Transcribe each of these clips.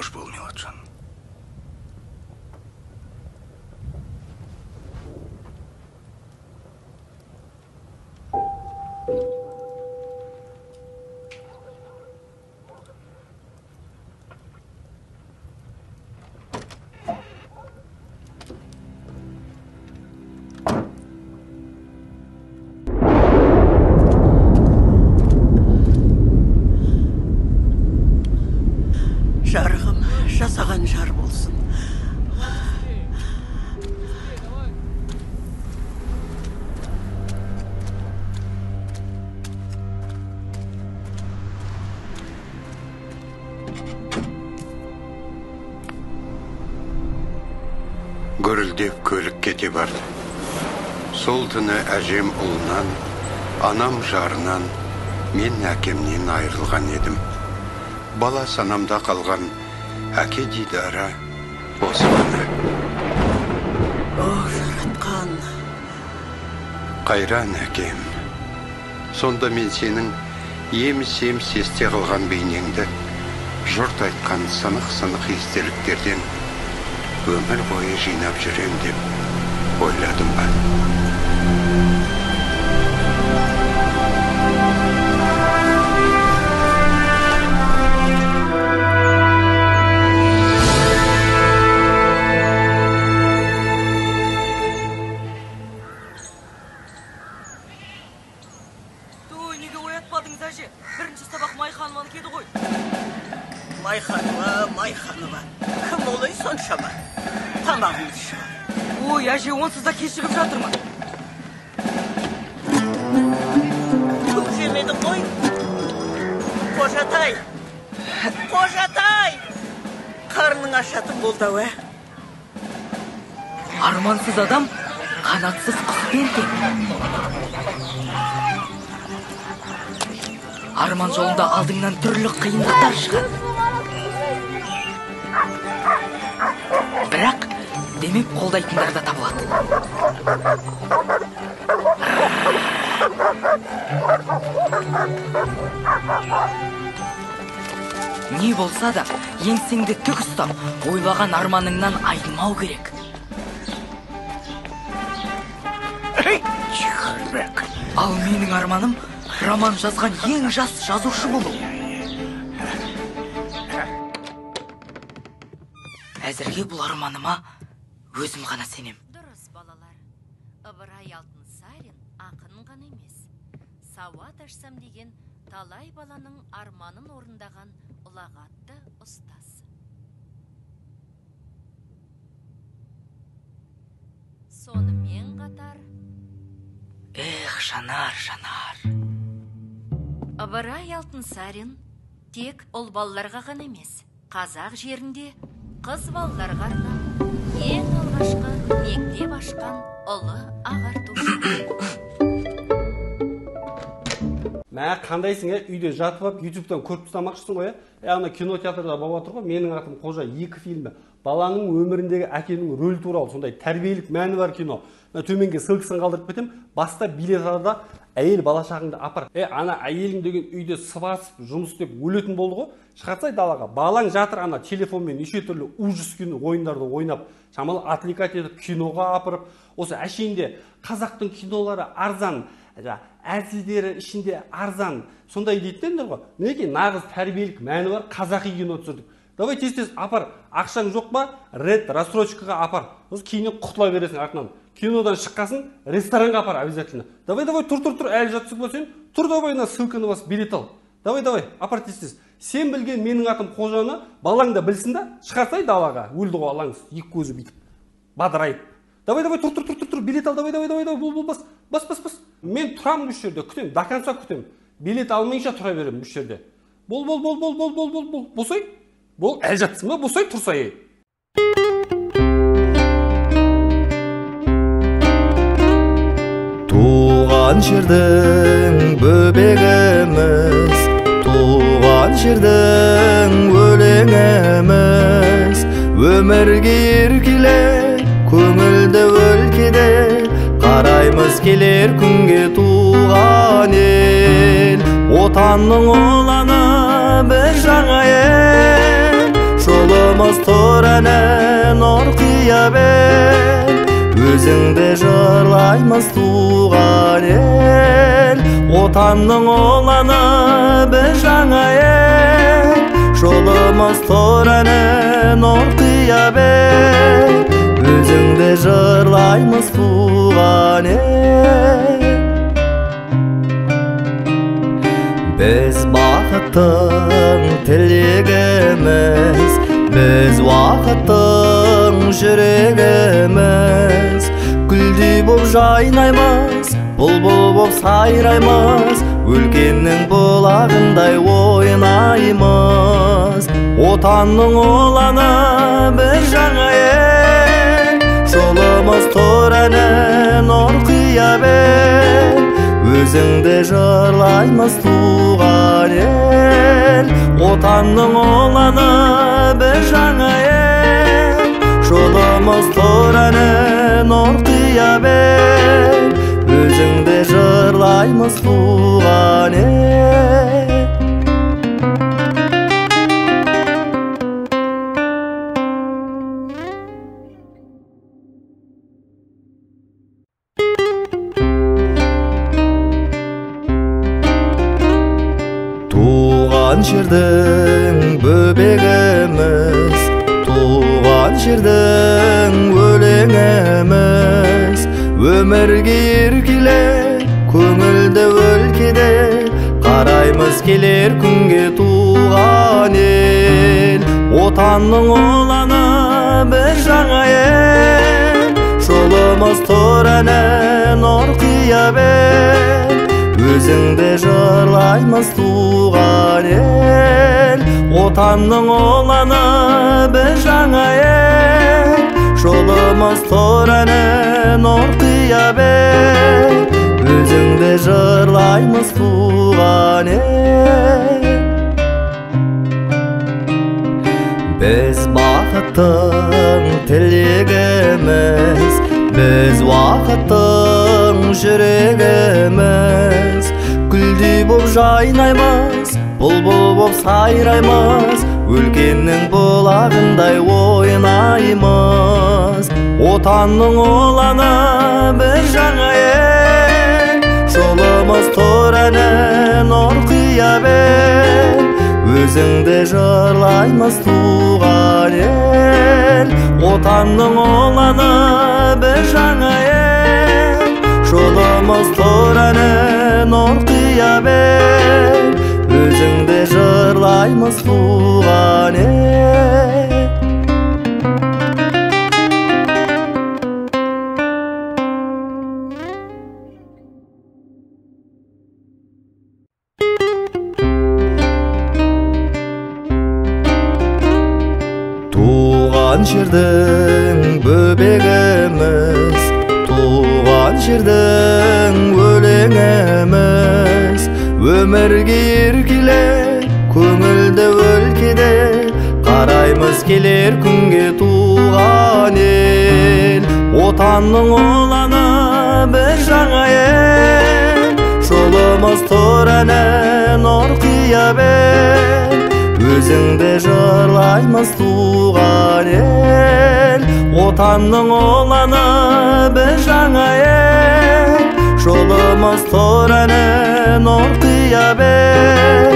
бош болмай жатқан. Жарығым, жасаған жар болсын. Гүрілдеп көлік кете барды. Сол түні әжем ұлынан, анам жарынан, мен әкемнен айырылған едім. Бала санамда қалған әке дидары осы ғана. Жаратқан. Қайран әкем. Сонда мен сенің еміс-еміс есте қалған бейнеңді, жұрт айтқан сынық-сынық естеліктерден өмір бойы жинап жүрем деп ойладым ба. Бірінші сабақ Майханова кеді ғой. Майханова. Кім олай соншама? Тамағымыз шығар. Ой, әже, онсыз да кешігіп жатыр ма? Түк жемеді ғой. Қожатай! Қарның ашатын болды ау, Армансыз адам, қанатсыз құс берген. Арман жолында алдыңнан түрлі қиындықтар шығады. Бірақ демеп қолдайтындар да табылады. Не болса да, еңсеңді тік ұстап, ойлаған арманыңнан айнымау керек. Ал менің арманым роман жазған ең жас жазушы болу. Әзірге бұл арманыма өзім ғана сенем. Дұрыс, балалар. Ыбырай Алтынсарин ақын ғана емес. Сауат ашсам деген талай баланың арманын орындаған ұлағатты ұстаз. Сонымен қатар... Жанар. Ыбырай Алтынсарин тек ұл балаларға ғана емес, қазақ жерінде қыз балаларға арнап ең алғашқы мектеп ашқан ұлы ағартушы. Мә, қандайсың, үйде жатып алып, ютубтан көріп тұстамақшысың ғой, ана кинотеатрда болып отыр ғой, менің атым Қожа 2 фильмі. Баланың өміріндегі әкенің рөлі туралы сондай тәрбиелік мәні бар кино. Төменге ссылкасын қалдырып кетем, баста билет аларда әйел бала шағыңды апар. Ана әйелің деген үйде сыбасып, жұмыс істеп өлетін болды ғой. Шығарсай далаға. Балаң жатыр ана телефонмен неше түрлі ужас кино ойындарды ойнап, шамалы отвлекать етіп киноға апарып, осы әшейінде қазақтың кинолары арзан, әзілдері ішінде арзан, сондай дейтіндер ғой. Мінекей нағыз тәрбиелік мәні бар қазақи кино түсірдік. Давай тез апар, ақшаң жоқ ба, рассрочкаға апар. Осы кейінен құтыла бересің артынан. Кинодан шыққасын, ресторанға апар обязательно. Давай, тұр, әлі жатсың ба сен? Тұр, давай, ссылканы бас, билет ал. Давай, апар тез. Сен білген менің атым Қожаны, балаң да білсін да, шығарсай далаға, өлді ғой алаңыз, екі көзі бүйтіп, бадырайып. Давай, тұр, билет ал, давай, бас. Мен тұрам бұл жерде, күтем, до конца күтем. Билет алмайынша тұра берем бұл жерде. Бол. Босай. Бол, әл жатсың ба, босай, тұрсай. Туған жердің бөбегіміз, туған жердің өлеңіміз, өмірге еркеле, көңілді өлкеде, қараймыз келер күнге туған ел. Отанның ұланы бір жаңа ел, жолы Жолымыз торәне нор қия бер, өзіңді жырлаймыз туған ел. Отанның оланы біз жаңа ел. Жолымыз торәне нор қия бер, өзіңді жырлаймыз туған ел. Біз бақыттың тілегіміз, біз уақыттың жүрегіміз. Гүлдей боп жайнаймыз, бұлбұл боп сайраймыз, өлкеннің бұлағындай ойнаймыз. Отанның оланы біз жаңа ел, жолымыз торәне нор қия бер, өзіңді жырлаймыз туған ел. Отанның оланы біз жаңа ел, жолымыз торәне нор қия бер, өзіңді жырлаймыз туған ел. Туған жердің бөбегіміз, туған жердің өлеңіміз. Өмірге еркеле, көңілді өлкеде, қараймыз келер күнге туған ел. Отанның оланы біз жаңа ел, жолымыз торәне нор қия бер, өзіңді жырлаймыз туған ел. Отанның оланы біз жаңа ел, жолымыз торәне нор қия бер, өзіңді жырлаймыз туған ел. Біз бақыттың тілегіміз, біз уақыттың жүрегіміз. Гүлдей боп жайнаймыз, бұлбұл боп сайраймыз, өлкеннің бұлағындай ойнаймыз. Отанның оланы біз жаңа ел, жолымыз торәне нор қия бер, өзіңді жырлаймыз туған ел. Отанның оланы біз жаңа ел, жолымыз торәне нор қия бер, өзіңді жырлаймыз туған ел. Туған жердің бөбегіміз, туған жердің өлеңіміз. Өмірге еркеле, көңілді өлкеде, қараймыз келер күнге туған ел. Отанның оланы біз жаңа ел, жолымыз торәне нор қия бер, өзіңді жырлаймыз туған ел. Отанның оланы біз жаңа ел, жолымыз торәне нор қия бер,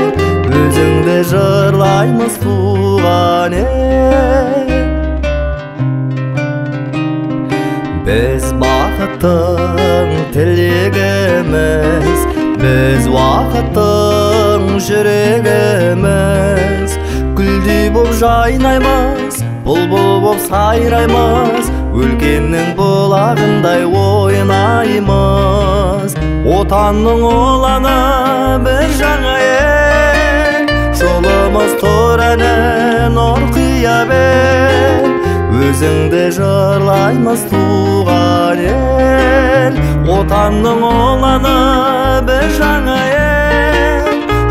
өзіңді жырлаймыз туған ел. Біз бақыттың тілегіміз, біз уақыттың жүрегіміз. Гүлдей боп жайнаймыз, бұлбұл боп сайраймыз, өлкеннің бұлағындай ойнаймыз. Отанның оланы біз жаңа ел, жолымыз торәне нор қия бер, өзіңді жырлаймыз туған ел. Отанның оланы біз жаңа ел,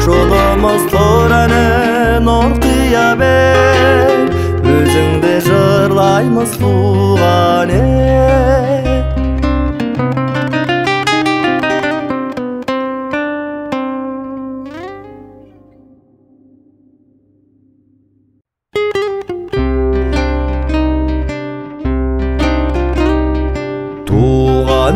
жолымыз торәне нор қия бер, өзіңді жырлаймыз туған ел.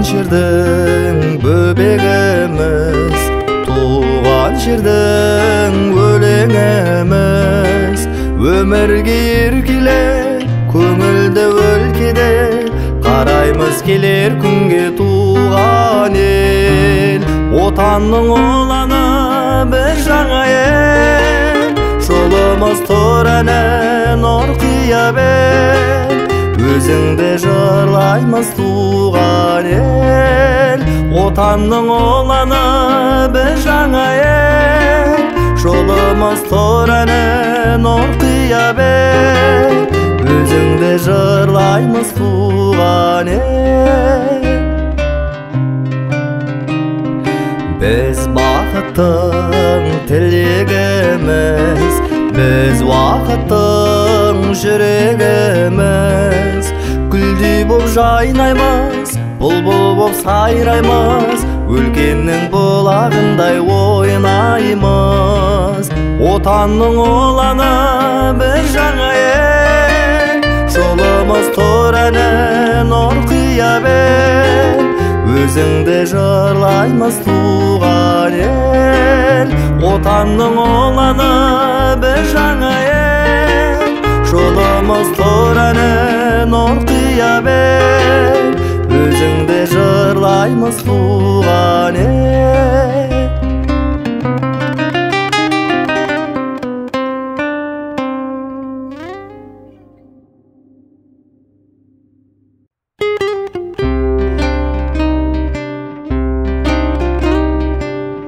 жердің бөбегіміз, туған жердің өлеңіміз, өмірге еркеле көңілді өлкеде қараймыз келер күнге туған ел. Отанның ұланы бір жаңа ел, жолымыз тұр әні нұр қия бел, өзіңді жырлаймыз туған ел. Отанның ұланы бір жаңа ел, жолымыз тұр әні нұр қия бел, өзіңді жырлаймыз туған ел. Біз бақыттың тілегіміз, біз уақыттың жүрегіміз, гүлдей боп жайнаймыз, бұлбұл боп сайраймыз, өлкеннің бұлағындай ойнаймыз. Отанның ұланы бір жаңа ел, жолымыз тұр әні нұр қия бел, өзіңді жырлаймыз туған ел. Отанның ұланы бір жаңа ел, жолымыз тұр әні нұр қия бел, өзіңді жырлаймыз туған ел.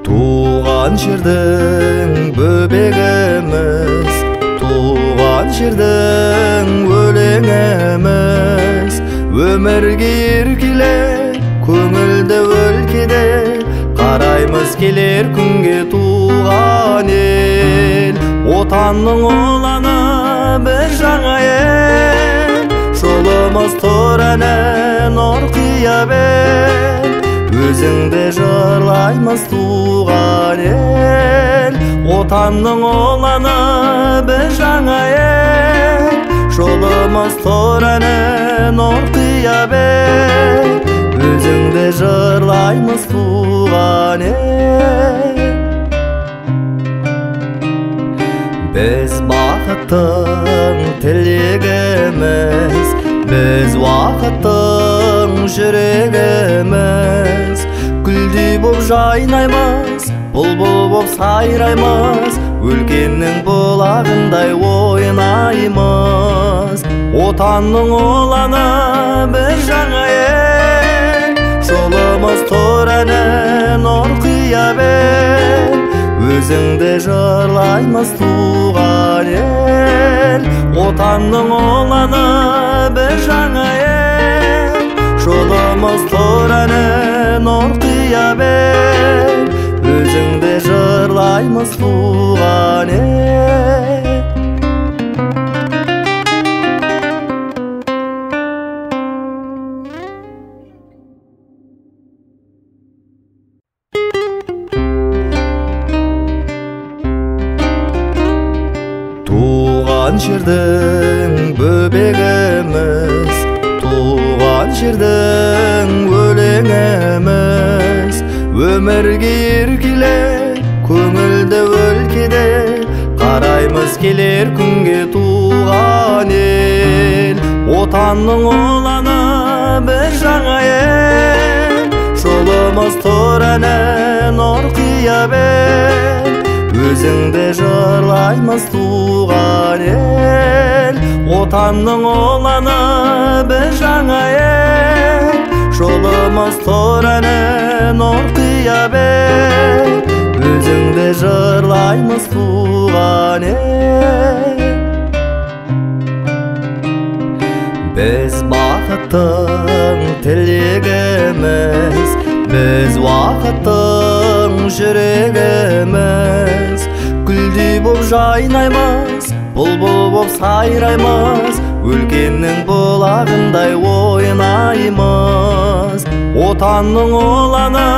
Туған жердің бөбегіміз, туған жердің өлеңіміз, өмірге еркеле көңілді өлкеде қараймыз келер күнге туған ел. Отанның ұланы бір жаңа ел, жолымыз тұр әні нұр қия бел, өзіңді жырлаймыз туған ел. Отанның ұланы бір жаңа ел, жолымыз тұр әні нұр қия бел, өзіңді жырлаймыз туған ел. Біз бақыттың тілегіміз, біз уақыттың жүрегіміз, гүлдей боп жайнаймыз, бұлбұл боп сайраймыз, өлкеннің бұлағындай ойнаймыз. Отанның ұланы бір жаңа ел, жолымыз тұр әні нұр қия бел, өзіңді жырлаймыз туған ел. Отанның ұланы бір жаңа ел, жолымыз тұр әні нұр қия бел, өзіңді жырлаймыз туған ел. Туған жердің бөбегіміз, туған жердің өлеңіміз, өмірге еркеле көңілді өлкеде қараймыз келер күнге туған ел. Отанның ұланы бір жаңа ел, жолымыз тұр әні нұр қия бел, өзіңді жырлаймыз туған ел. Отанның ұланы бір жаңа ел, жолымыз тұр әні нұр қия бел, өзіңді жырлаймыз туған ел. Біз бақыттың тілегіміз, біз уақыттың жүрегіміз, гүлдей боп жайнаймыз, бұлбұл боп сайраймыз, өлкеннің бұлағындай ойнаймыз. Отанның ұланы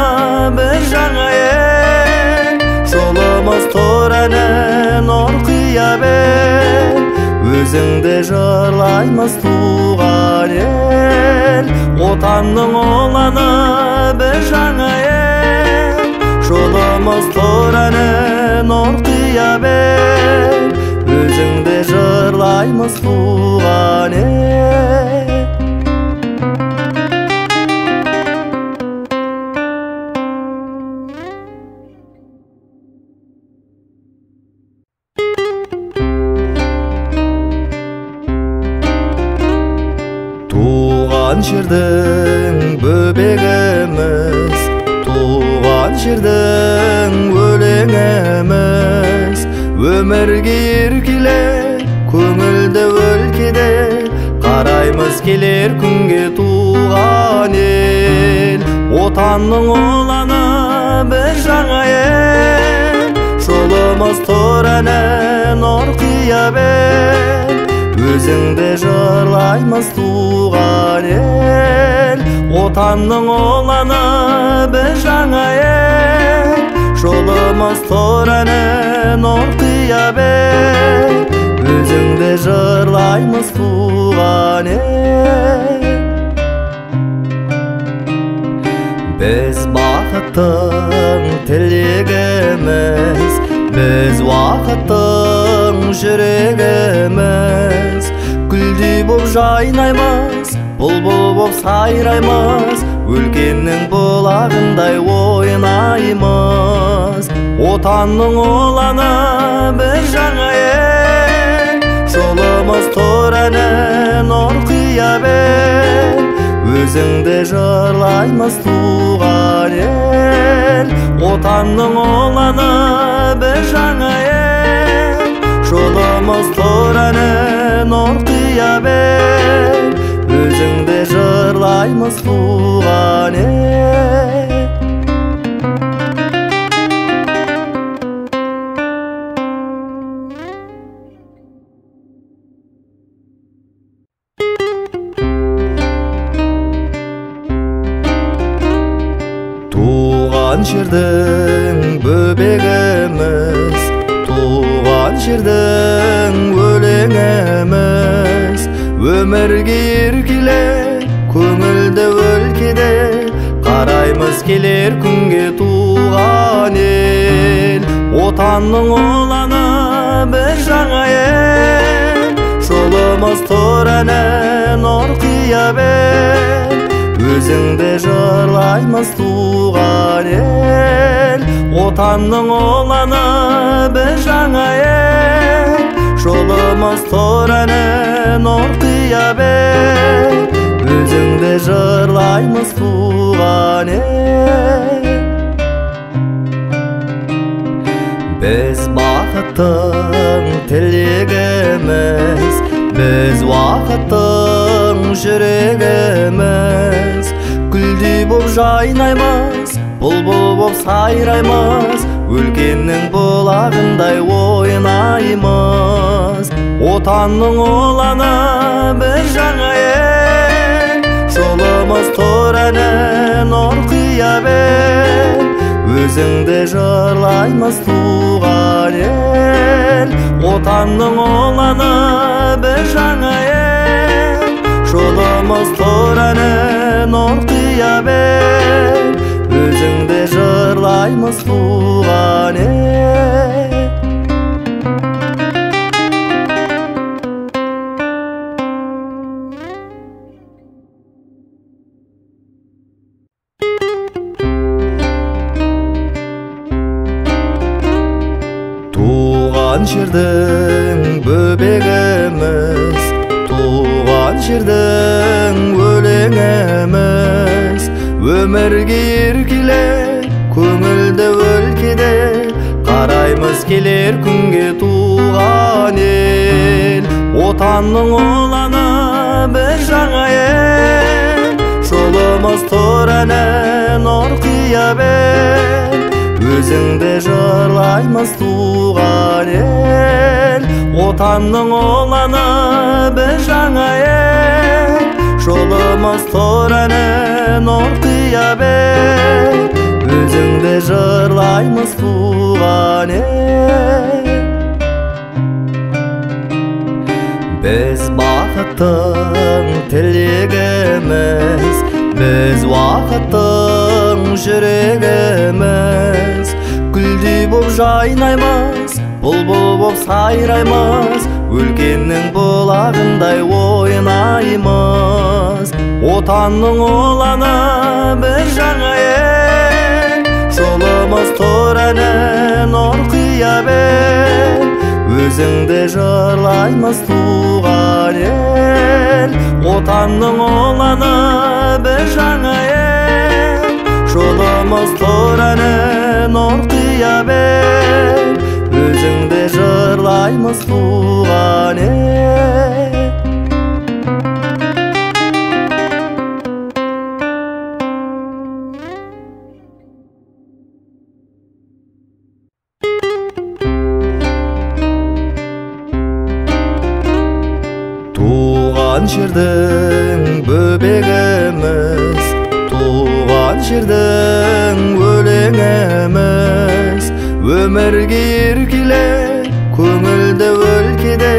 бір жаңа ел, жолымыз тұр әні нұр қия бел, өзіңді жырлаймыз туған ел. Отанның ұланы біз жаңа ел, жолымыз тұр әні нұр қия бел, өзіңді жырлаймыз туған ел. Туған жердің бөбегіміз, туған жердің өлеңіміз, өмірге еркеле көңілді өлкеде, қараймыз келер күнге туған ел. Отанның ұланы біз жаңа ел, жолымыз тұр әні нұр қия бел, өзіңді жырлаймыз туған ел. Отанның ұланы біз жаңа ел, жолымыз тұр әні нұр қия бел, өзіңді жырлаймыз туған ел. Біз бақыттың тілегіміз, біз уақыттың жүрегіміз, гүлдей боп жайнаймыз, бұлбұл боп сайраймыз, өлкеннің бұлағындай ойнаймыз. Отанның ұланы біз жаңа ел, жолымыз тұр әні нұр қия бел, өзіңді жырлаймыз туған ел. Отанның ұланы біз жаңа ел, жолымыз тұр әні нұр қия бел, өзіңді жырлаймыз туған ел. Туған жердің бөбегіміз, туған жердің өлеңіміз, өмірге еркеле көңілді өлкеде, қараймыз келер күнге туған ел. Отанның ұланы біз жаңа ел, жолымыз тұр әні нұр қия бел, өзіңді жырлаймыз туған ел. Отанның ұланы біз жаңа ел, жолымыз тұр әні нұр қия бел, өзіңді жырлаймыз туған ел. Біз бақыттың тілегіміз, біз уақыттың жүрегіміз, гүлдей боп жайнаймыз, бұлбұл боп сайраймыз, өлкеннің бұлағындай ойнаймыз. Отанның ұланы біз жаңа ел, жолымыз тұр әні нұр қия бел, өзіңді жырлаймыз туған ел. Отанның ұланы біз жаңа ел, жолымыз тұр әні нұр қия бел, өзіңді жырлаймыз туған ел. Туған жердің бөбегіміз, туған жердің өлеңіміз, өмірге еркеле көңілді өлкеде, қараймыз келер күнге туған ел. Отанның ұланы біз жаңа ел, жолымыз тұр әні нұр қия бел, өзіңді жырлаймыз туған ел. Отанның ұланы біз жаңа ел, жолымыз тұр әні нұр қия бел, өзіңді жырлаймыз туған ел. Biz бақыттың тілегіміз, біз уақыттың жүрегіміз. Гүлдей боп жайнаймыз, бұлбұл боп сайраймыз, өлкеннің бұлағындай ойнаймыз. Отанның ұланы бір жаңа ел, жолымыз тұр әні нұр қия бел. Өзіңді жырлаймыз туған ел, отанның ұланы бір жаңа ел, жолымыз тұр әні нұр қия бел. Өзіңді жырлаймыз туған ел. Туған жердің бөбегіміз, туған жердің өлеңіміз. Өмірге еркеле, көңілді өлкеде,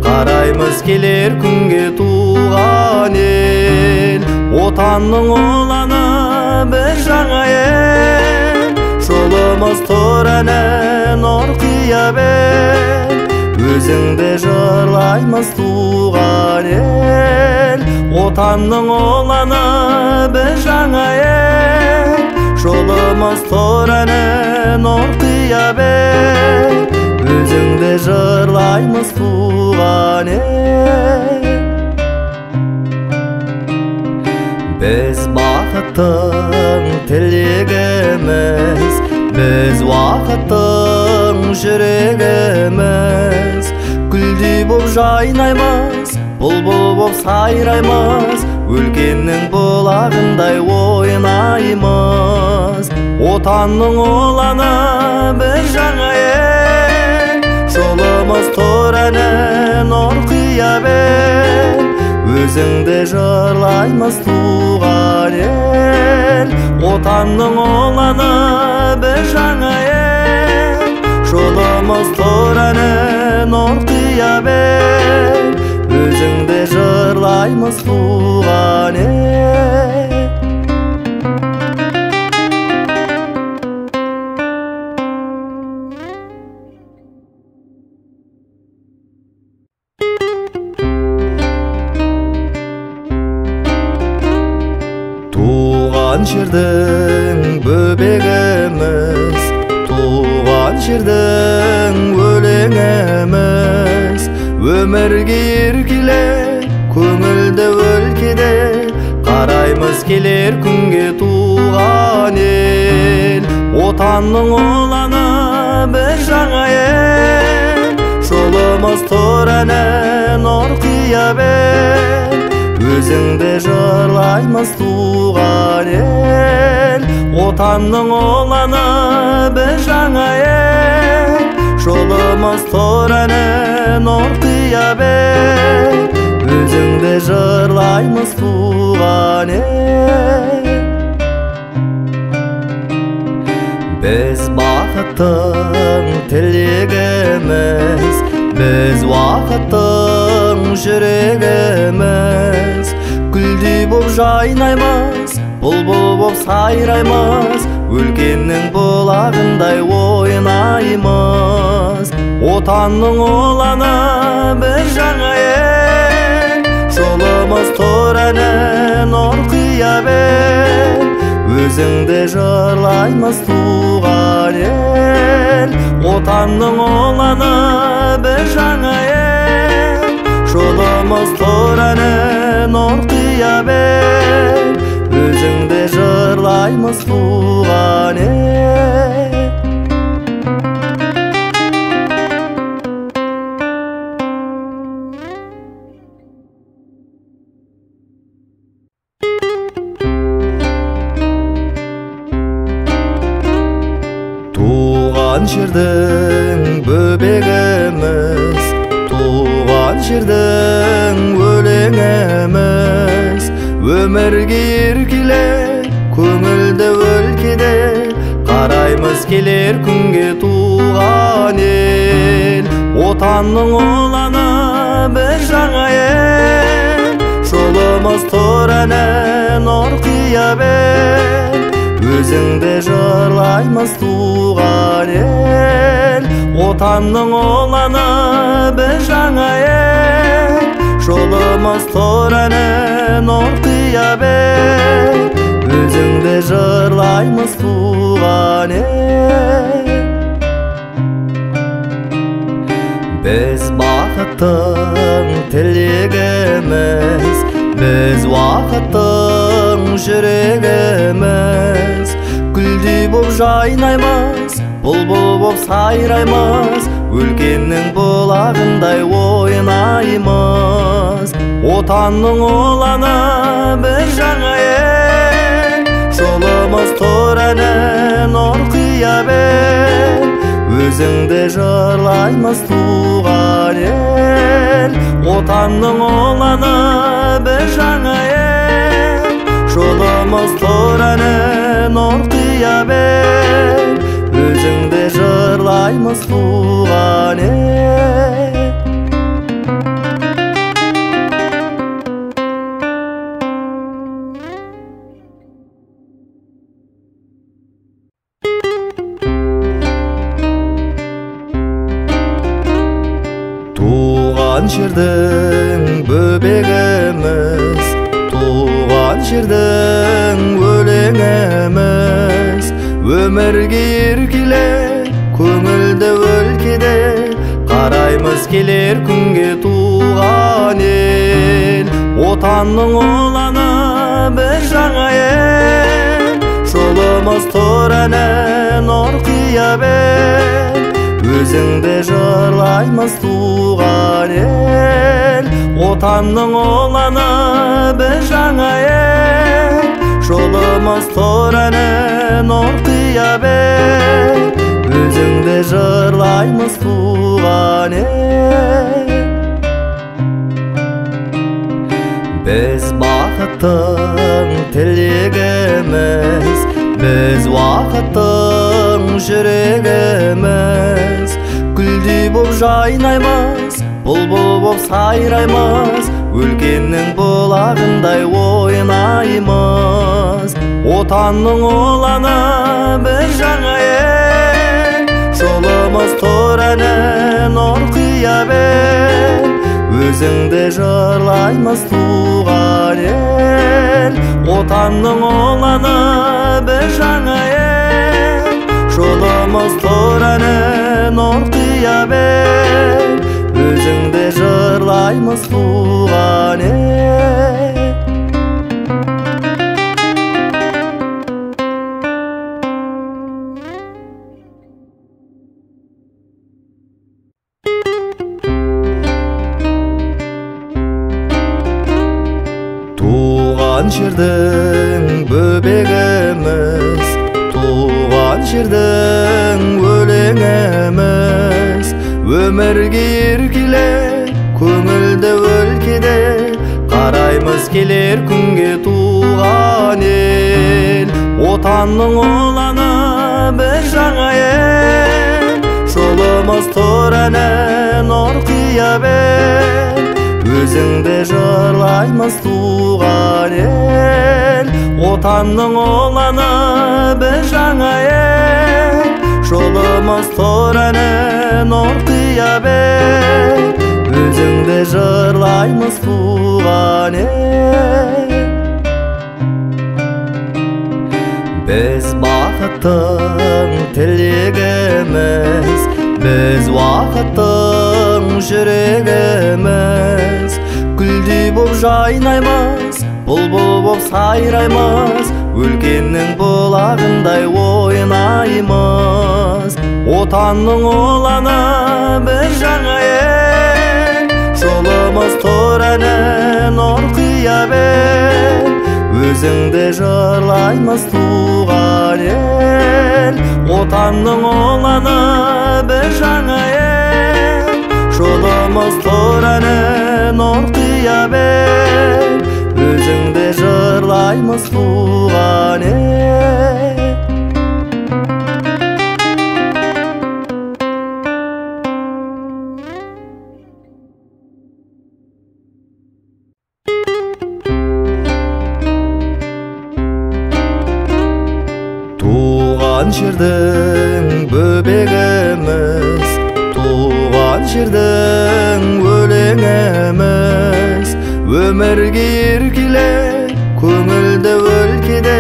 қараймыз келер күнге туған ел. Отанның ұланы бір жаңа ел, жолымыз тұр әні нұр қия бел. Өзіңді жырлаймыз туған ел, отанның ұланы бір жаңа ел, жолымыз тұр әні нұр қия бел. Өзіңді жырлаймыз туған ел. Біз бақыттың тілегіміз, біз уақыттың жүрегіміз. Гүлдей боп жайнаймыз, бұлбұл боп сайраймыз, өлкеннің бұлағындай ойнаймыз. Отанның ұланы бір жаңа ел, жолымыз тұр әні нұр қия бел. Өзіңді жырлаймыз туған ел, отанның ұланы бір жаңа ел, жолымыз тұр әні нұр қия бел. Өзіңді жырлаймыз туған ел. Туған жердің бөбегіміз, туған жердің өлеңіміз. Өмірге еркеле, көңілді өлкеде, қараймыз келер күнге туған ел. Отанның ұланы бір жаңа ел, жолымыз тұр әні нұр қия бел. Өзіңді жырлаймыз туған ел, отанның ұланы бір жаңа ел, жолымыз тұр әні нұр қия бел. Өзіңді жырлаймыз туған ел. Біз бақыттың тілегіміз, біз уақыттың жүрегіміз. Гүлдей боп жайнаймыз, бұлбұл боп сайраймыз, өлкеннің бұлағындай ойнаймыз. Отанның ұланы бір жаңа ел, жолымыз тұр әні нұр қия бел. Өзіңді жырлаймыз туған ел, отанның ұланы бір жаңа ел, жолымыз тұр әні нұр қия бел. Өзіңді жырлаймыз туған ел. Туған жердің бөбегіміз, туған жердің өлеңіміз. Өмірге еркеле, көңілді өлкеде, қараймыз келер күнге туған ел. Отанның ұланы bir жаңа ел жолымыз тұр әне нұр қия бер өзіңді жырлаймыз туған ел отанның ұланы бір жаңа ел жолымыз тұр әне нұр қия бер өзіңді жырлаймыз туған ел біз бақыттың тілегіміз біз уақыттың жүрегіміз гүлдей боп жайнаймыз бұлбұл боп сайраймыз өлкеннің бұлағындай ойнаймыз отанның ұланы бір жаңа ел жолымыз тұр әне нұр қия бер өзіңді жырлаймыз туған ел отанның ұланы бір жаңа ел жолымыз тұр әне нұр қия бер өзіңді жырлаймыз туған ел туған жердің бөбегіміз туған жердің өлеңіміз өмірге еркеле көңілді өлкеде қараймыз келер күнге туған ел отанның ұланы бір жаңа ел жолымыз тұр әне нұр қия бер өзіңді жырлаймыз туған ел отанның ұланы бір жаңа ел жолымыз тұр әне нұр қия бер өзіңді жырлаймыз туған ел біз бақыттың тілегіміз біз уақыттың жүрегіміз гүлдей боп жайнаймыз бұлбұл боп сайраймыз өлкеннің бұлағындай ойнаймыз отанның ұланы бір жаңа ел жолымыз тұр әне нұр қия бер өзіңді жырлаймыз туған ел отанның ұланы бір жаңа ел жолымыз тұр әне нұр қия бер өзіңді жырлаймыз туған ел туған жердің бөбегіміз туған жердің өлеңіміз өмірге еркеле көңілді өлкеде қараймыз келер күнге туған ел отанның ұланы бір жаңа ел жолымыз тұр әне нұр қия бер өзіңді жырлаймыз туған ел отанның ұланы бір жаңа ел жолымыз тұр әне нұр қия бер өзіңді жырлаймыз туған ел біз бақыттың тілегіміз біз уақыттың жүрегіміз гүлдей боп жайнаймыз бұлбұл боп сайраймыз өлкеннің бұлағындай ойнаймыз отанның ұланы бір жаңа ел жолымыз тұр әне нұр қия бер өзіңді жырлаймыз туған ел отанның ұланы бір жаңа ел жолымыз тұр әне нұр қия бер өзіңді жырлаймыз туған ел бөбегіміз, туған жердің өлеңіміз. Өмірге еркелеп, көңілді өлкеде,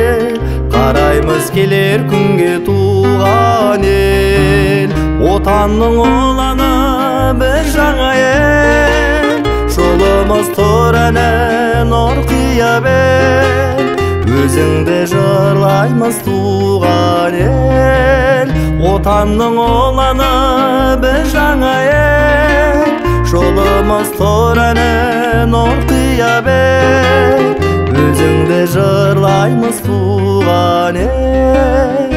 қараймыз келер күнге туған ел. Отанның ұланы бір жаңа ел, жолымыз тұр әні нұр қия бер. Өзіңді жырлаймыз туған ел. Отанның ұланы бір жаңа ел, жолымыз тұр әні нұр қия бер. Өзіңді жырлаймыз туған ел.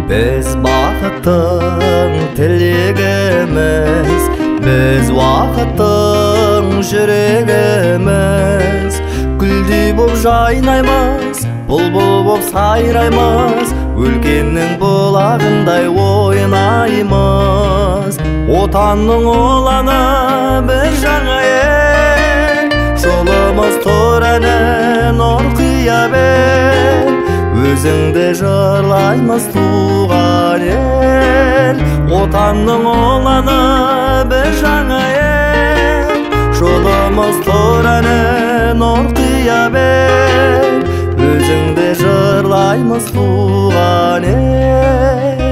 Біз бақыттың тілегіміз, біз уақыттың жүрегіміз. Гүлдей боп жайнаймыз, бұлбұл боп сайраймыз, өлкеннің бұлағындай ойнаймыз. Отанның ұланы бір жаңа ел, жолымыз тұр әні нұр қия бер. Өзіңді жырлаймыз туған ел. Отанның ұланы бір жаңа ел, жолымыз тұр әні нұр қия бер. Өзіңді жырлаймыз туған ел.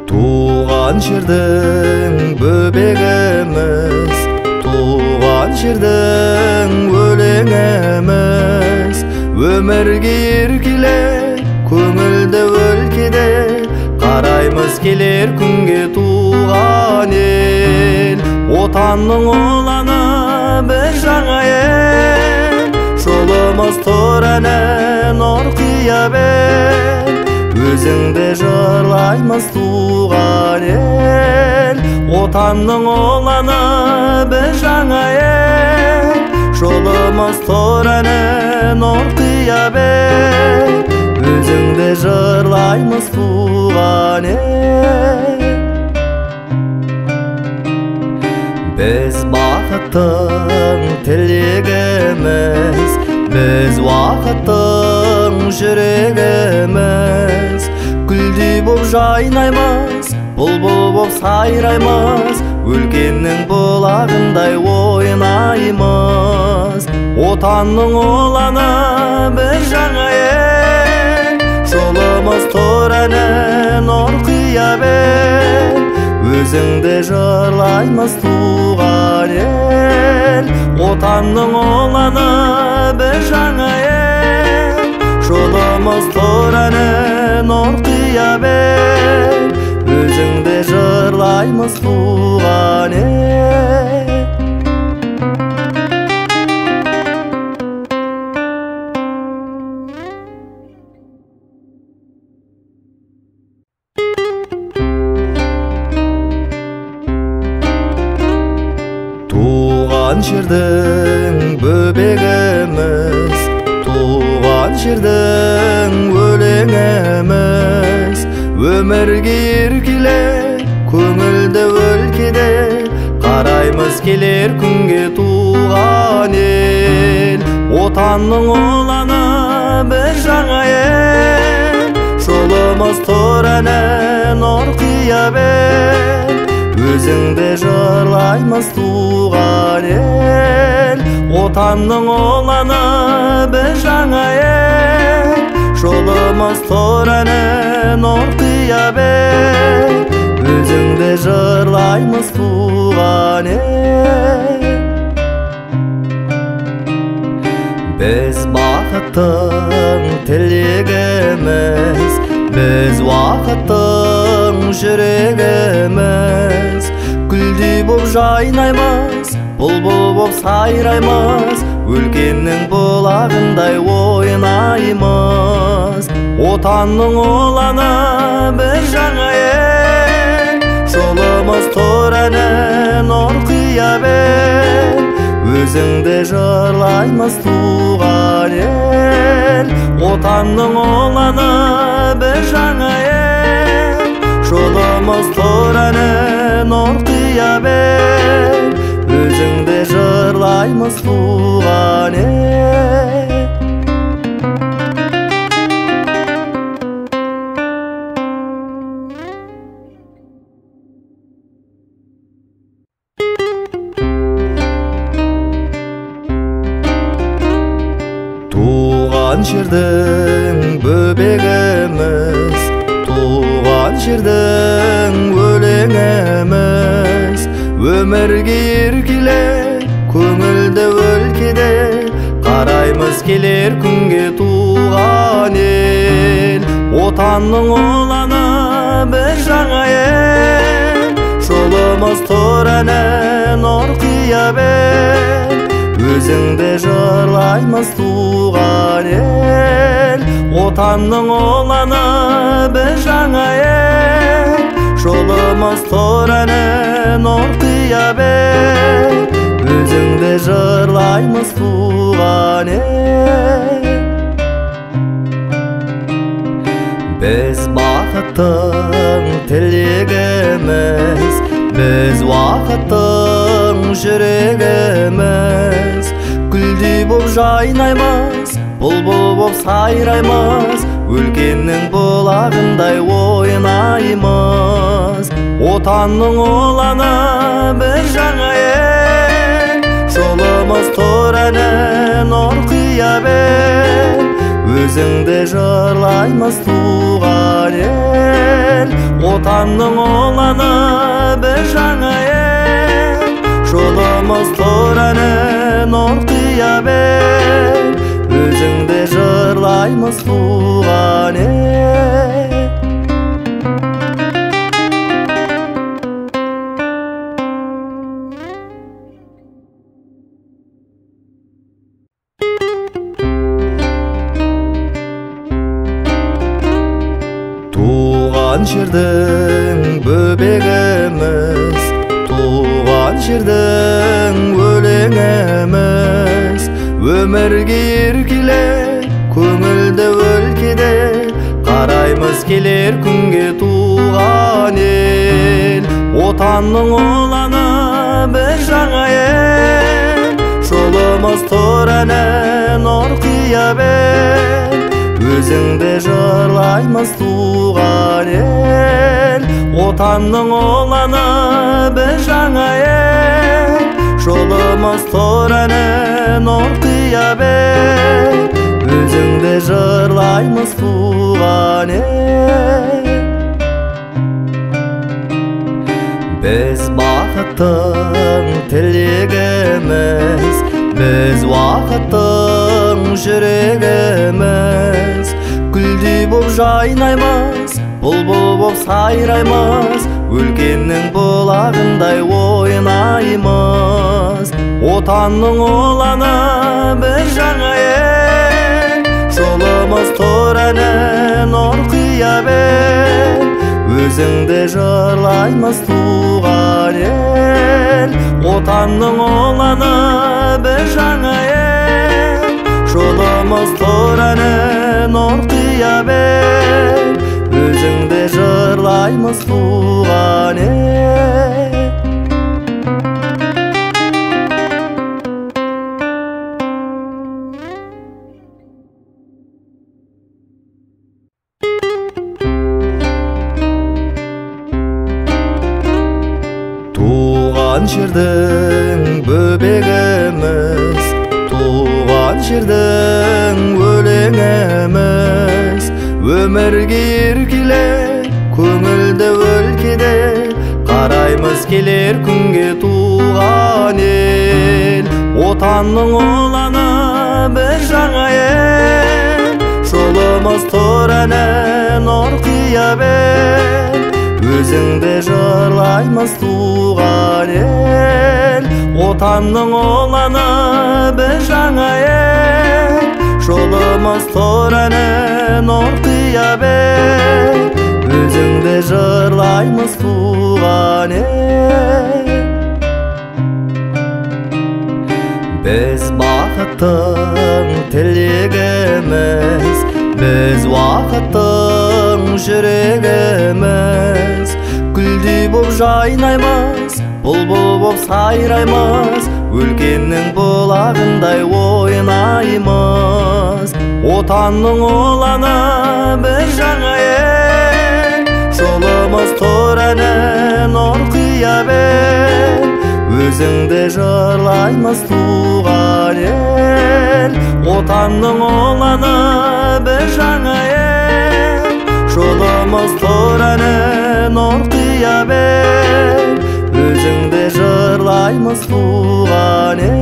Туған жердің бөбегіміз, туған жердің өлеңіміз. Өмірге еркелеп, көңілді өлкеде, қараймыз келер күнге туған ел. Отанның ұланы бір жаңа ел, жолымыз тұр әні нұр қия бер. Өзіңді жырлаймыз туған ел. Отанның ұланы бір жаңа ел, жолымыз тұр әні нұр қия бер. Өзіңді жырлаймыз туған ел. Біз бақыттың тілегіміз, біз уақыттың жүрегіміз. Гүлдей боп жайнаймыз, бұлбұл боп сайраймыз, өлкеннің бұлағындай ойнаймыз. Отанның ұланы бір жаңа ел, жолымыз тұр әні нұр қия бер. Өзіңді жырлаймыз туған ел. Отанның ұланы бір жаңа ел, жолымыз тұр әні нұр қия бер. Өзіңді жырлаймыз туған ел. Туған жердің бөбегіміз, туған жердің өлеңіміз. Өмірге еркелеп, көңілді өлкеде, қараймыз келер күнге туған ел. Отанның ұланы бір жаңа ел, жолымыз тұр әні нұр қия бер. Өзіңді жырлаймыз туған ел. Отанның ұланы бір жаңа ел, жолымыз тұр әні нұр қия бер. Өзіңді жырлаймыз туған ел. Біз бақыттың тілегіміз, біз уақыттың жүрегіміз. Гүлдей боп жайнаймыз, бұлбұл боп сайраймыз, өлкеннің бұлағындай ойнаймыз. Отанның ұланы бір жаңа ел, жолымыз тұр әні нұр қия бер. Өзіңді жырлаймыз туған ел. Отанның ұланы бір жаңа ел, әнін орқия бер, өзіңді жырлаймыз туған ел. Туған жердің бөбегіміз, туған жердің өлеңіміз, өмірге еркеле көңілді өлкеде, қараймыз келер күнге туған ел. Отанның ұланы бір жаңа ел, жолымыз тұр әнін орқия бер, өзіңді жырлаймыз туған ел. Отанның ұланы бір жаңа ел, жолымыз тұр әнін орқия бер, өзіңді жырлаймыз туған ел. Біз бақыттың тілегіміз, біз уақыттың жүрегіміз, гүлдей боп жайнаймыз, бұлбұл боп сайраймыз, өлкеннің бұлағындай ойнаймыз. Отанның ұланы бір жаңа ел, жолымыз тұр әнін орқия бер, өзіңді жырлаймыз туған ел. Отанның ұланы бір жаңа ел, жолымыз тұр әнін орқия бер, өзіңді жырлаймыз туған ел. Туған жердің бөбегіміз, туған жердің өлеңіміз, өмірге еркеле көңілді өлкеде, қараймыз келер күнге туған ел. Отанның ұланы бір жаңа ел, жолымыз тұр әнін орқия бер, өзіңді жырлаймыз туған ел. Отанның ұланы бір жаңа ел, жолымыз тұр әнін орқия бер, өзіңді жырлаймыз туған ел. Біз бақыттың тілегіміз, біз уақыттың жүрегіміз, гүлдей боп жайнаймыз, бұлбұл боп сайраймыз, өлкеннің бұлағындай ойнаймыз. Отанның ұланы бір жаңа ел, жолымыз тұр әнін орқия бер, өзіңді жырлаймыз туған ел. Отанның ұланы бір жаңа ел, жолымыз тұр әнін орқия бер, өзіңді жырлаймыз туған ел. Туған жердің бөбегіміз, туған жердің өлеңіміз, өмірге еркеле көңілді өлкеде, қараймыз келер күнге туған ел. Отанның ұланы бір жаңа ел, жолымыз тұр әнін орқия бер, өзіңді жырлаймыз туған ел. Отанның ұланы бір жаңа ел, жолымыз тұр әнін орқия бер, өзіңді жырлаймыз туған ел. Біз бақыттың тілегіміз, біз уақыттың жүрегіміз, гүлдей боп жайнаймыз, бұлбұл боп сайраймыз, өлкеннің бұлағындай ойнаймыз. Отанның ұланы бір жаңа ел, жолымыз тұр әні нұр құя бер. Өзіңді жырлаймыз туған ел, отанның ұланы бір жаңа ел, жолымыз тұр әні нұр құя бер. Өзіңді жырлаймыз туған ел.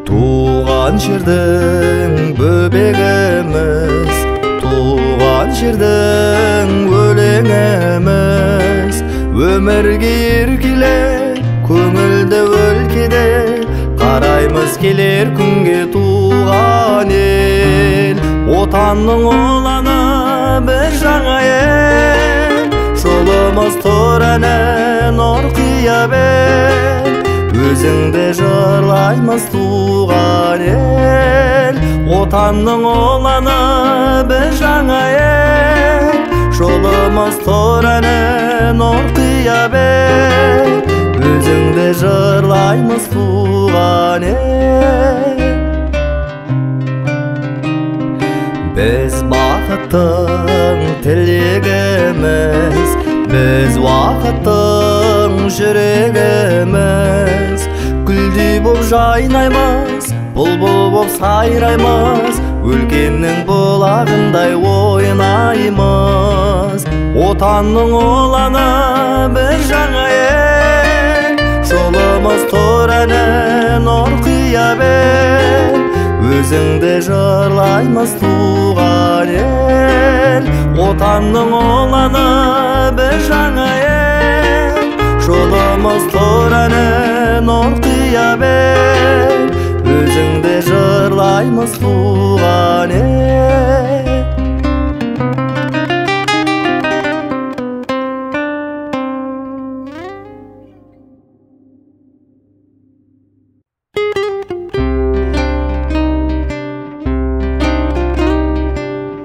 Туған жердің бөбегіміз, туған жердің өлеңіміз, өмірге еркелеп көңілді өлкеде қараймыз келер күнге туған ел. Отанның ұланы бір жаңа ел, жолымыз тұр әні нұр құя бер. Өзіңді жырлаймыз туған ел, отанның ұланы бір жаңа ел, жолымыз тұр әні нұр құя бер. Өзіңді жырлаймыз туған ел. Біз бақыттың тілегіміз, біз уақыттың жүрегіміз, гүлдей боп жайнаймыз, бұлбұл боп сайраймыз, өлкеннің бұлағындай ойнаймыз. Отанның ұланы бір жаңа ел, жолымыз тұр әні нұр құя бер. Өзіңді жырлаймыз туған ел, отанның ұланы бір жаңа ел, жолымыз тұр әні нұр құя бер. Өзіңді жырлаймыз туған ел.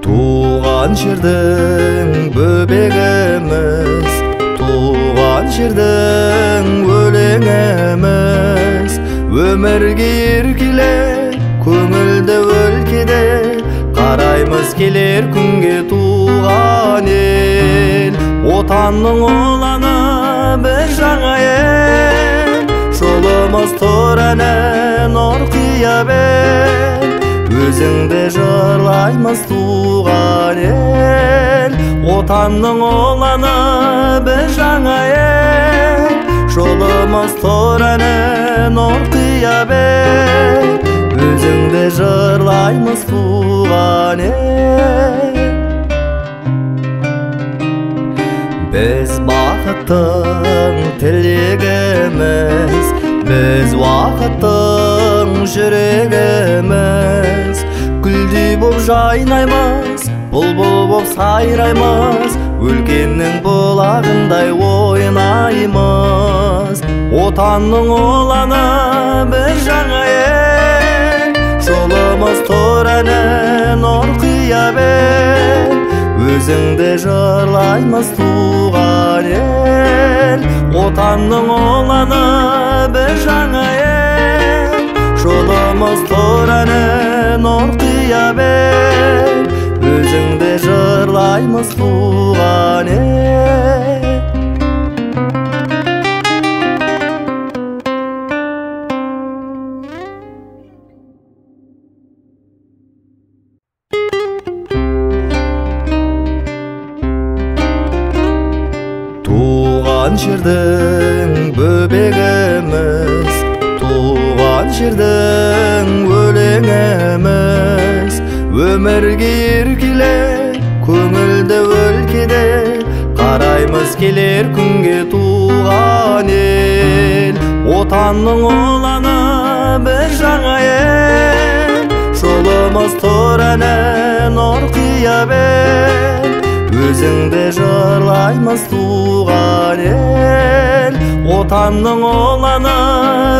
Туған жердің бөбегіміз, туған жердің өлеңіміз, өмірге еркелеп көңілді өлкеде қараймыз келер күнге туған ел. Отанның ұланы бір жаңа ел, жолымыз тұр әні нұр құя бер. Өзіңді жырлаймыз туған ел, отанның ұланы бір жаңа ел, жолымыз тұр әні нұр құя бер. Өзіңді жырлаймыз туған ел. Біз бақыттың тілегіміз, біз уақыттың жүрегіміз, гүлдей боп жайнаймыз, бұлбұл боп сайраймыз, өлкеннің бұлағындай ойнаймыз. Отанның ұланы бір жаңа ел, жолымыз тұр әні нұр құя бер. Өзіңді жырлаймыз туған ел, отанның ұланы бір жаңа ел, жолымыз тұр әні нұр құя бер. Өзіңді жырлаймыз туған ел. Туған жердің бөбегіміз, туған жердің өлеңіміз, өмірге еркелеп көңілді өлкеде қараймыз келер күнге туған ел. Отанның ұланы бір жаңа ел, жолымыз тұр әні нұр құя бер. өзіңді жырлаймыз туған ел. Отанның ұланы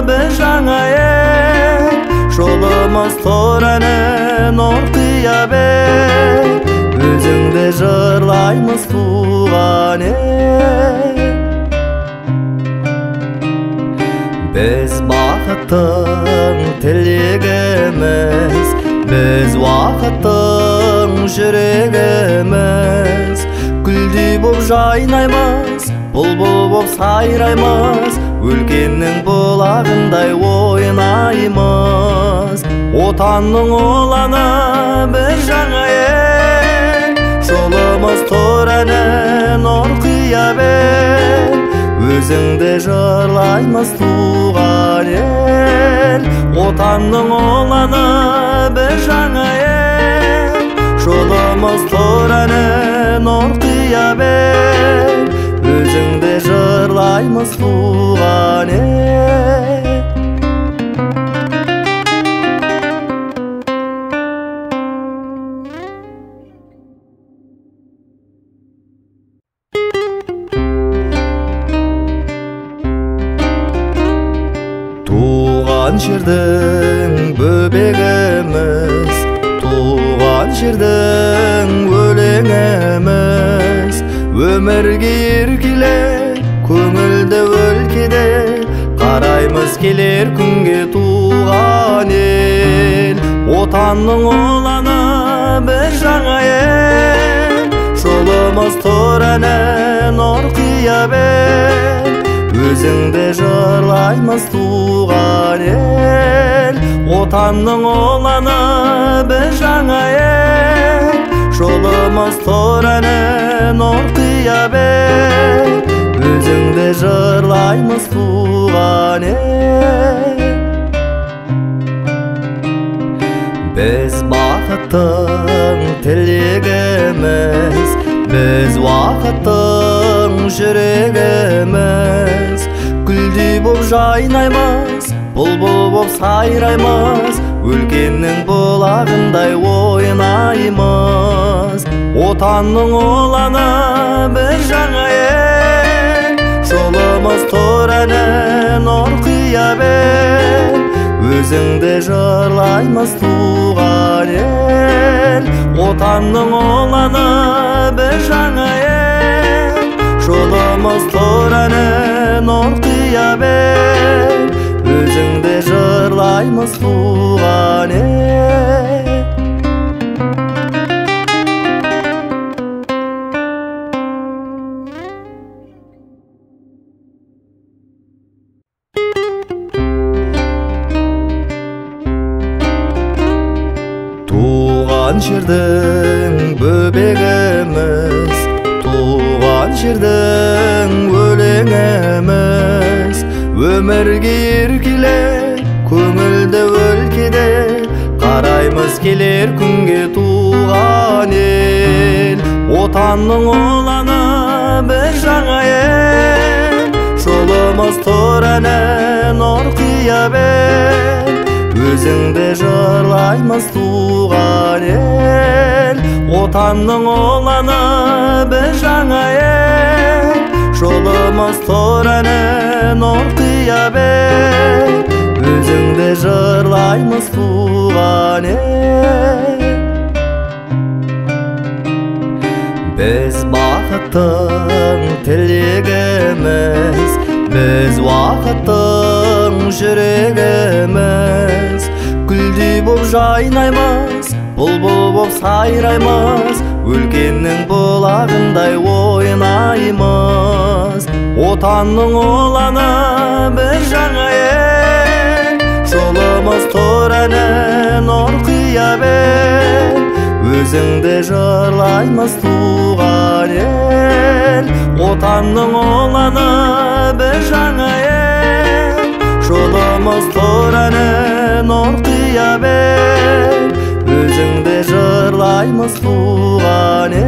біз жаңа ел, жолымыз тұр әні нұр қия бел, өзіңді жырлаймыз туған ел. Біз бақыттың тілегіміз, біз уақыттың жүрегіміз, гүлдей боп жайнаймыз, бұлбұл боп сайраймыз, өлкеннің бұлағындай ойнаймыз. Отанның ұланы біз жаңа ел, жолымыз тұр әні нұр қия бел, өзіңді жырлаймыз туған ел. Отанның ұланы біз жаңа ел, жолымыз тұр әні нұр қия бел, өзіңді жырлаймыз туған ел. Туған жердің бөбегіміз, туған жердің өлеңіміз, өмірге еркеле көңілді өлкеде, қараймыз келер күнге туған ел. Отанның ұланы біз жаңа ел, жолымыз тұр әні нұр қия бел, өзіңді жырлаймыз туған ел. Отанның ұланы біз жаңа ел, жолымыз тұр әні нұр қия бел, өзіңді жырлаймыз туған ел. Біз бақыттың тілегіміз, біз уақыттың жүрегіміз, гүлдей боп жайнаймыз, бұлбұл боп сайраймыз, өлкеннің бұлағындай ойнаймыз. Отанның ұланы біз жаңа ел, жолымыз тұр әні нұр қия бел, өзіңді жырлаймыз туған ел. Отанның ұланы біз жаңа ел, жолымыз тұр әні нұр қия бел, өзіңді жырлаймыз туған ел. Туған жердің бөбегіміз, туған жердің өлеңіміз, өмірге еркеле көңілді өлкеде, қараймыз келер күнге туған ел. Отанның ұланы біз жаңа ел, жолымыз тұр әні нұр қия бел, өзіңді жырлаймыз туған ел. Отанның ұланы біз жаңа ел, жолымыз тұр әні нұр қия бел, өзіңді жырлаймыз туған ел. Біз бақыттың тілегіміз, біз уақыттың жүрегіміз, гүлдей боп жайнаймыз, бұлбұл боп сайраймыз, өлкеннің бұлағындай ойнаймыз. Отанның ұланы біз жаңа ел, жолымыз тұр әні нұр қия бел, өзіңді жырлаймыз туған ел. Отанның ұланы біз жаңа ел, жолымыз тұр әні нұр қия бел, өзіңді жырлаймыз туған ел.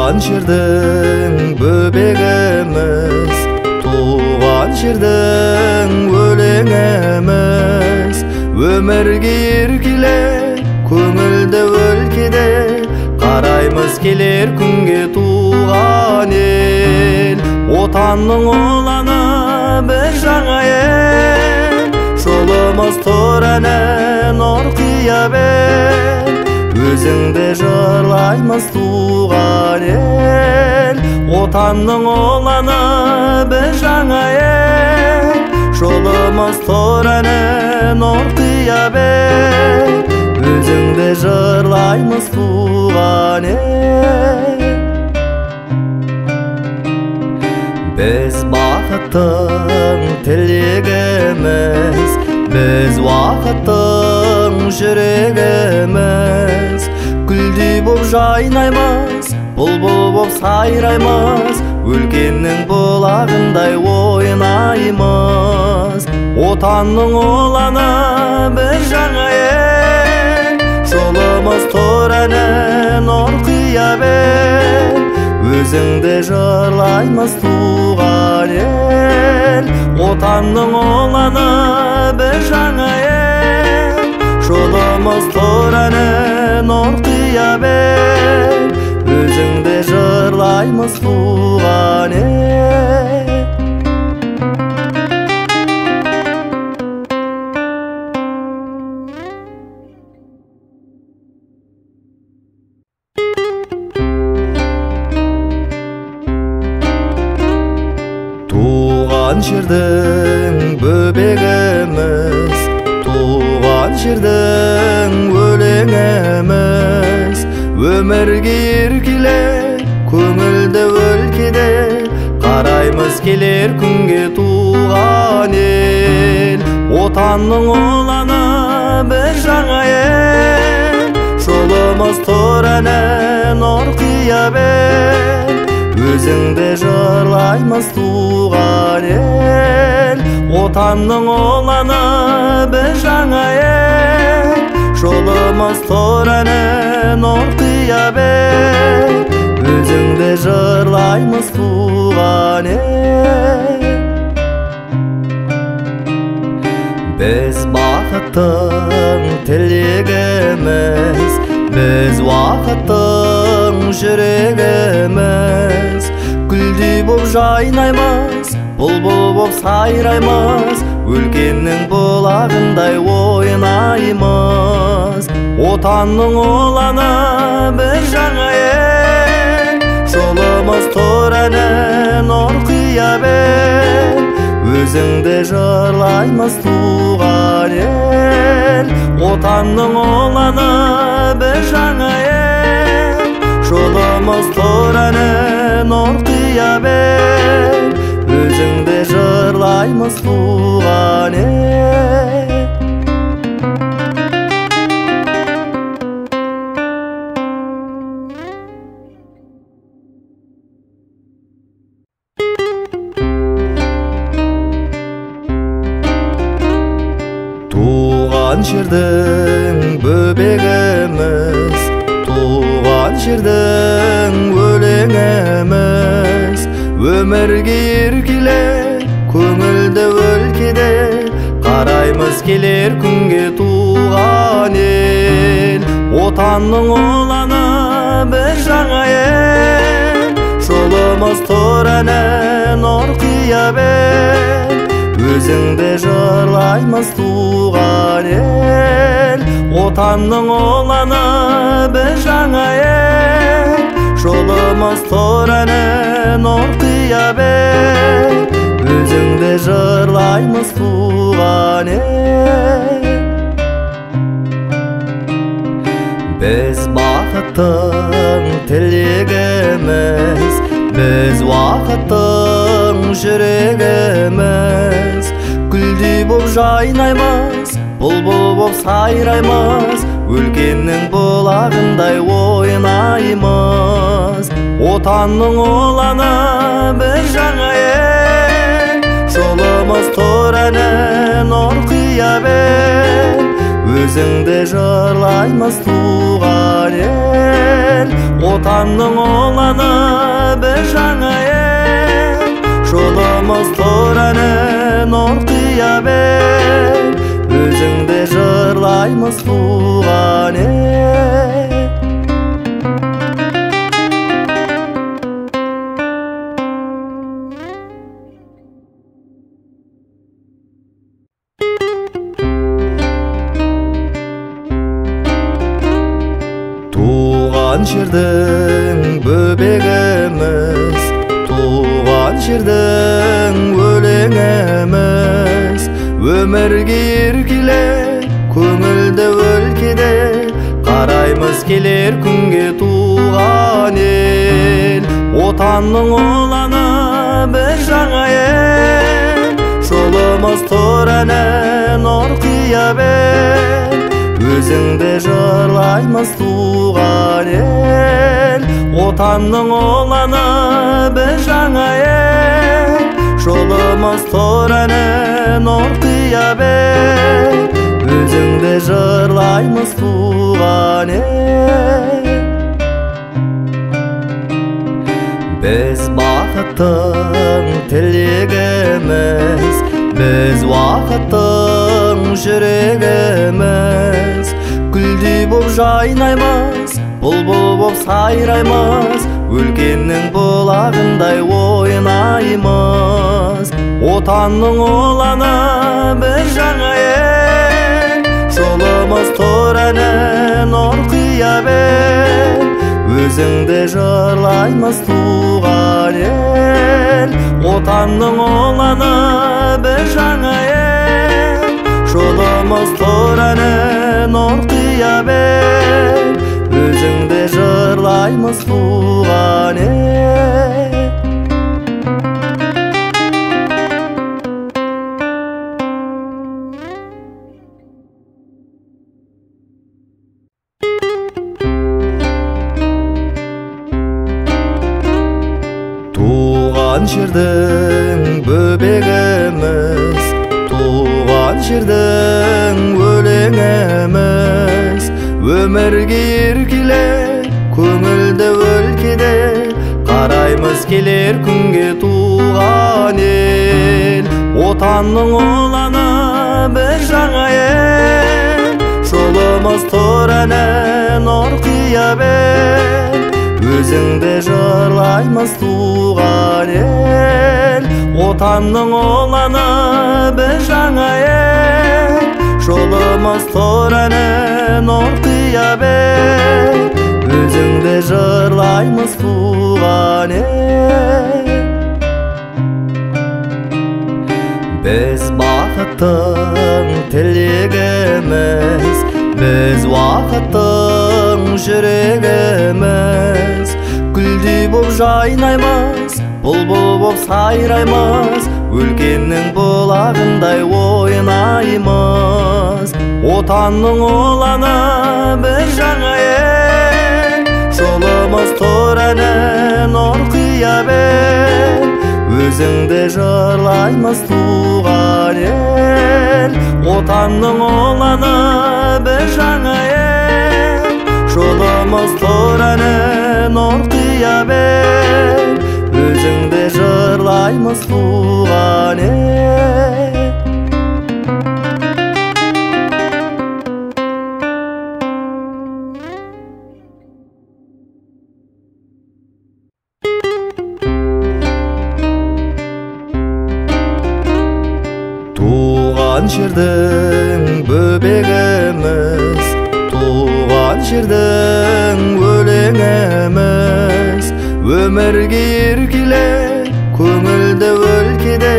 Туған жердің бөбегіміз, туған жердің өлеңіміз, өмірге еркелеп көңілді өлкеде қараймыз келер күнге туған ел. Отанның ұланы бір жаңа ел, жолымыз тұр әне нұр қия бел, өзіңді жырлаймыз туған ел. Отанның ұланы бір жаңа ел, жолымыз тұр әне нұр қия бел, өзіңді жырлаймыз туған ел. Біз бақыттың тілегіміз, біз уақыттың жүрегіміз, гүлдей боп жайнаймыз, бұлбұл боп сайраймыз, өлкеннің бұлағындай ойнаймыз. Отанның ұланы бір жаңа ел, жолымыз тұр әне нұр қия бел, өзіңді жырлаймыз туған ел. Отанның ұланы бір жаңа ел, жолымыз тұр әне нұр қия бел, өзіңді жырлаймыз туған ел. Туған жердің бөбегіміз, туған жердің өлеңіміз, өмірге еркелеп көңілді өлкеде қараймыз келер күнге туған ел. Отанның ұланы бір жаңа ел, жолымыз тұр әне нұр қия бел, өзіңді жырлаймыз туған ел. Отанның ұланы бір жаңа ел, жолымыз тұр әне нұр қия бел, өзіңді жырлаймыз туған ел. Біз бақыттың тілегіміз, біз уақыттың жүрегіміз, гүлдей боп жайнаймыз, бұлбұл боп сайраймыз, өлкеннің бұлағындай ойнаймыз. Отанның ұланы бір жаңа ел, жолымыз тұр әне нұр қия бел, өзіңді жырлаймыз туған ел. Отанның ұланы бір жаңа ел, жолымыз тұр әне нұр қия бел, өзіңді жырлаймыз туған ел. Туған жердің бөбегіміз, туған жердің өлеңіміз, өмірге еркелеп көңілді өлкеде қараймыз келер күнге туған ел. Отанның ұланы бір жаңа ел, жолымыз тұр әне нұр қия бел, өзіңді жырлаймыз туған ел. Отанның ұланы бір жаңа ел, жолымыз тұр әне нұр қия бел, өзіңді жырлаймыз туған ел. Біз бақыттың тілегіміз, біз уақыттың жүрегіміз, гүлдей боп жайнаймыз, бұлбұл боп сайраймыз, өлкеннің бұлағындай ойнаймыз. Отанның ұланы бір жаңа ел, жолымыз тұр әне нұр қия бел, өзіңді жырлаймыз туған ел. отанның ұланы бір жаңа ел, жолымыз тұр әні нұр қия бер, өзіңді жырлаймыз туған ел. Туған жердің бөбегіміз, туған жердің өлеңіміз, өмірге еркеле көңілді өлкеде, қараймыз келер күнге туған ел. Отанның ұланы бір жаңа ел, жолымыз тұр әні нұр қия бер, өзіңді жырлаймыз туған ел. Отанның ұланы бір жаңа ел, жолымыз тұр әні нұр қия бер, өзіңді жырлаймыз туған ел. Біз бақыттың тілегіміз, біз уақыттың жүрегіміз, гүлдей боп жайнаймыз, бұлбұл боп сайраймыз, өлкеннің бұлағындай ойнаймыз. Отанның ұланы бір жаңа ел, жолымыз тұр әні нұр қия бер, өзіңді жырлаймыз туған ел. Отанның ұланы бір жаңа ел, жолымыз тұр әні нұр қия бер, өзіңді жырлаймыз туған ел. Туған жердің бөбегіміз, туған жердің өлеңіміз, өмірге еркеле көңілді өлкеде, қараймыз келер күнге туған ел. Отанның ұланы бір жаңа ел, жолымыз тұр әні нұр қия бер, өзіңді жырлаймыз туған ел. Отанның ұланы бір жаңа ел, жолымыз тұр әні нұр қия бер, өзіңді жырлаймыз туған ел. Біз бақыттың тілегіміз, біз уақыттың жүрегіміз, гүлдей боп жайнаймыз, бұлбұл боп сайраймыз, өлкеннің бұлағындай ойнаймыз. Отанның ұланы бір жаңа ел, жолымыз тұр әні нұр қия бер, өзіңді жырлаймыз туған ел. Отанның ұланы бір жаңа ел, жолымыз тұр әні нұр қия бер, өзіңді жырлаймыз туған ел. Біз уақыттың жүрегіміз, гүлдей боп жайнаймыз, бұлбұл боп сайраймыз, өлкеннің бұлағындай ойнаймыз. Отанның ұланы бір жаңа ел, жолымыз тұр әні нұр қия бер, өзіңді жырлаймыз туған ел. Отанның ұланы бір жаңа ел, жолымыз тұр әні нұр қия бер, өзіңді жырлаймыз туған ел. Туған жердің бөбегіміз, туған жердің өлеңіміз, өмірге еркеле көңілді өлкеде,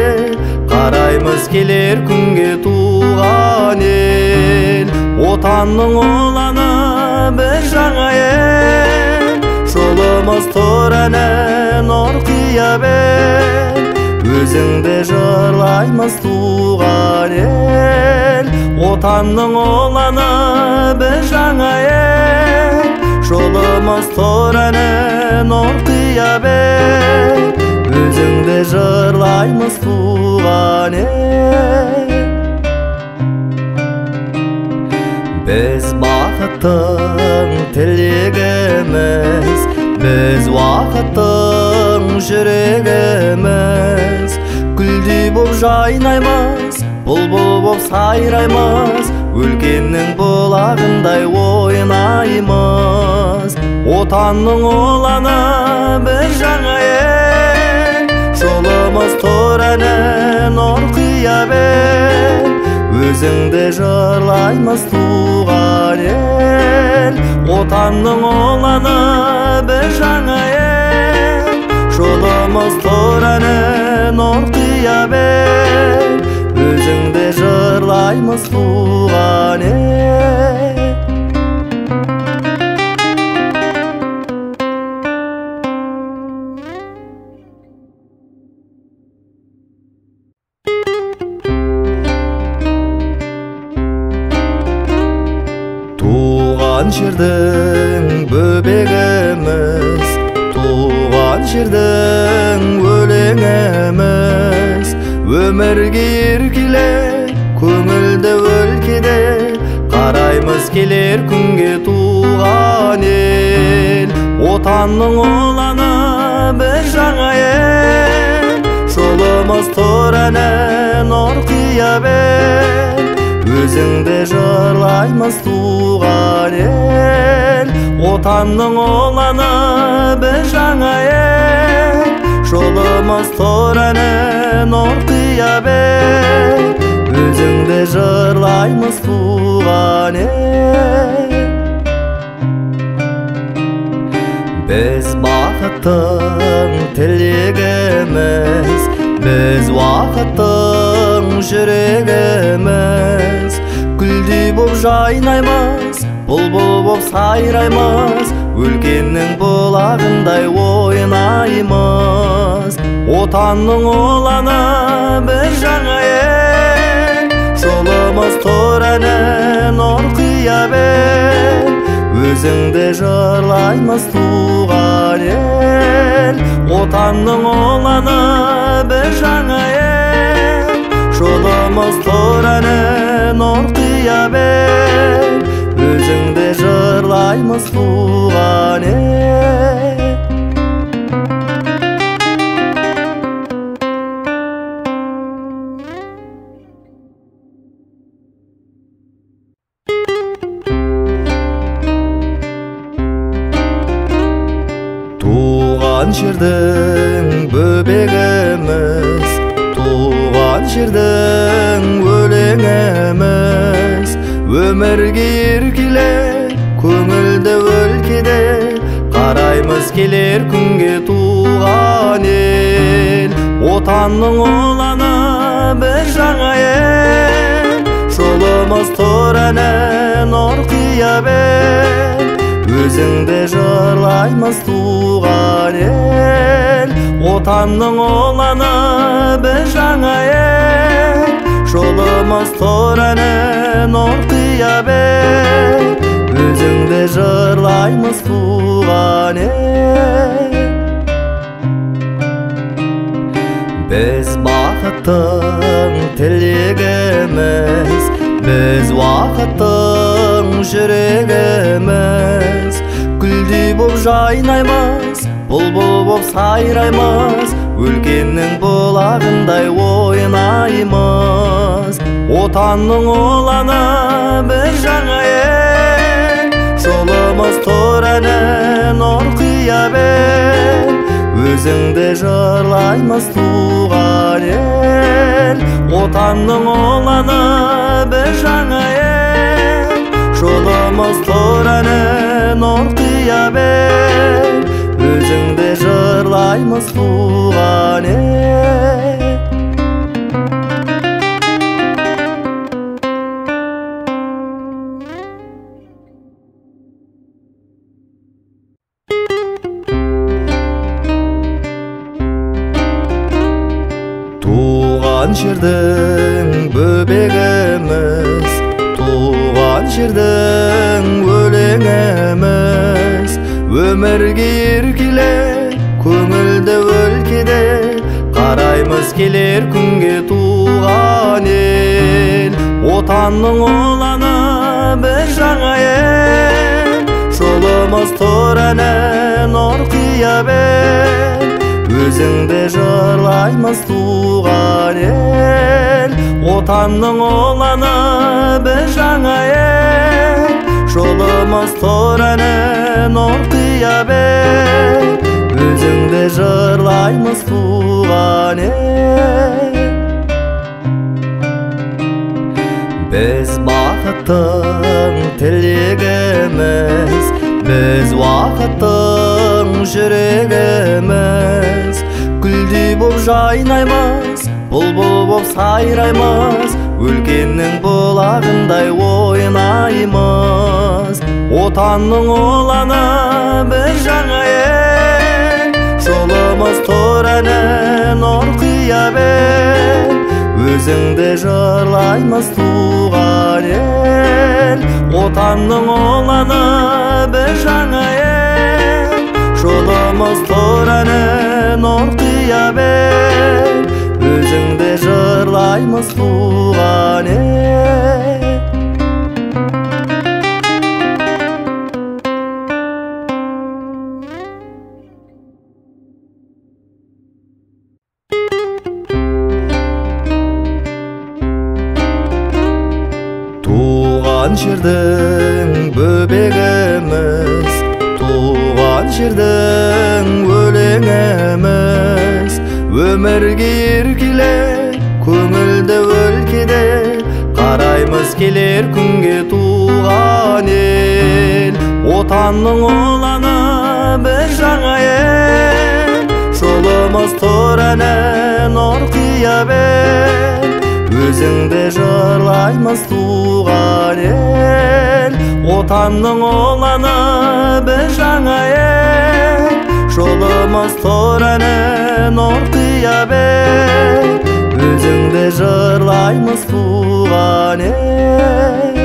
қараймыз келер күнге туған ел. Отанның ұланы бір жаңа ел, жолымыз тұр әні нұр қия бер, өзіңді жырлаймыз туған ел. Отанның ұланы бір жаңа ел, жолымыз тұр әні нұр қия бер, өзіңді жырлаймыз туған ел. Біз бақыттың тілегіміз, Біз уақыттың жүрегіміз, гүлдей боп жайнаймыз, бұлбұл боп сайраймыз, өлкеннің бұлағындай ойнаймыз. Отанның ұланы біз жаңа ел, жолымыз тұр әні нұр қия бел, өзіңді жырлаймыз туған ел. Отанның ұланы біз жаңа ел, жолымыз тұр әні нұр қия бел, өзіңді жырлаймыз туған ел. Туған жердің бөбегіміз, туған жердің өлеңіміз, өмірге еркеле көңілді өлкеде, қараймыз келер күнге туған ел. Отанның ұланы біз жаңа ел, жолымыз тұр әні нұр қия бел, өзіңді жырлаймыз туған ел. Отанның ұланы біз жаңа ел, жолымыз тұр әні нұр қия бел, өзіңді жырлаймыз туған ел. Біз бақыттың тілегіміз, біз уақыттың жүрегіміз, гүлдей боп жайнаймыз, бұлбұл боп сайраймыз, өлкеннің бұлағындай ойнаймыз. Отанның ұланы біз жаңа ел, жолымыз тұр әні нұр қия бел, өзіңді жырлаймыз туған ел. Отанның ұланы біз жаңа ел, жолымыз тұр әні нұр қия бел, өзіңді жырлаймыз туған ел. Туған жердің бөбегіміз, туған жердің өлеңіміз, өмірге еркеле көңілді өлкеде, қараймыз келер күнге туған ел. Отанның ұланы біз жаңа ел, жолымыз тұр әні нұр қия бел, өзіңді жырлаймыз туған ел. Отанның ұланы біз жаңа ел, жолымыз тұр әні нұр қия бел, өзіңді жырлаймыз туған ел. Біз бақыттың тілегіміз, біз уақыттың жүрегіміз, гүлдей боп жайнаймыз, бұлбұл боп сайраймыз, өлкеннің бұлағындай ойнаймыз. Отанның ұланы біз жаңа ел, жолымыз тұр әні нұр қия бел, өзіңді жырлаймыз туған ел. Отанның ұланы біз жаңа ел, жолымыз тұр әні нұр қия бел, өзіңді жырлаймыз туған ел. Туған жердің бөбегіміз, туған жердің өлеңіміз, өмірге еркеле көңілді өлкеде, қараймыз келер күнге туған ел. Отанның ұланы біз жаңа ел, жолымыз жолымыз тұр әне нұр қия бер өзіңді жырлаймыз туған ел отанның ұланы біз жаңа ел жолымыз тұр әне нұр қия бер өзіңді жырлаймыз туған ел біз бақыттың тілегіміз біз уақыттың жүрегіміз гүлдей боп жайнаймыз бұлбұл боп сайраймыз өлкеннің бұлағындай ойнаймыз отанның ұланы біз жаңа ел жолымыз тұр әне нұр қия бер өзіңді жырлаймыз туған ел отанның ұланы біз жаңа ел жолымыз тұр әне нұр қия бер өзіңді жырлаймыз туған ел туған жердің бөбегіміз туған жердің өлеңіміз өмірге еркеле көңілді өлкеде қараймыз келер күнге туған ел отанның ұланы біз жаңа ел жолымыз тұр әне нұр қия бер өзіңді жырлаймыз туған ел отанның ұланы біз жаңа ел жолымыз тұр әне нұр қия бер өзіңді жырлаймыз туған ел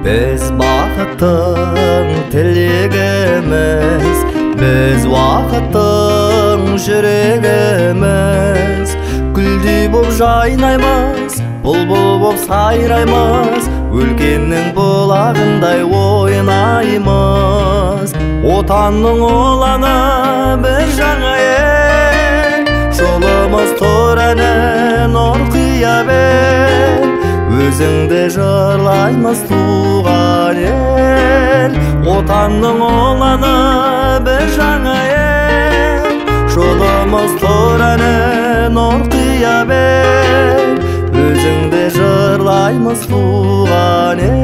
біз бақыттың тілегіміз біз уақыттың жүрегіміз гүлдей боп жайнаймыз бұлбұл боп сайраймыз өлкеннің бұлағындай ойнаймыз отанның ұланы біз жаңа ел жолымыз тұр әне нұр қия бер өзіңді жырлаймыз туған ел отанның ұланы біз жаңа ел жолымыз тұр әне нұр қия бер өзіңді жырлаймыз туған ел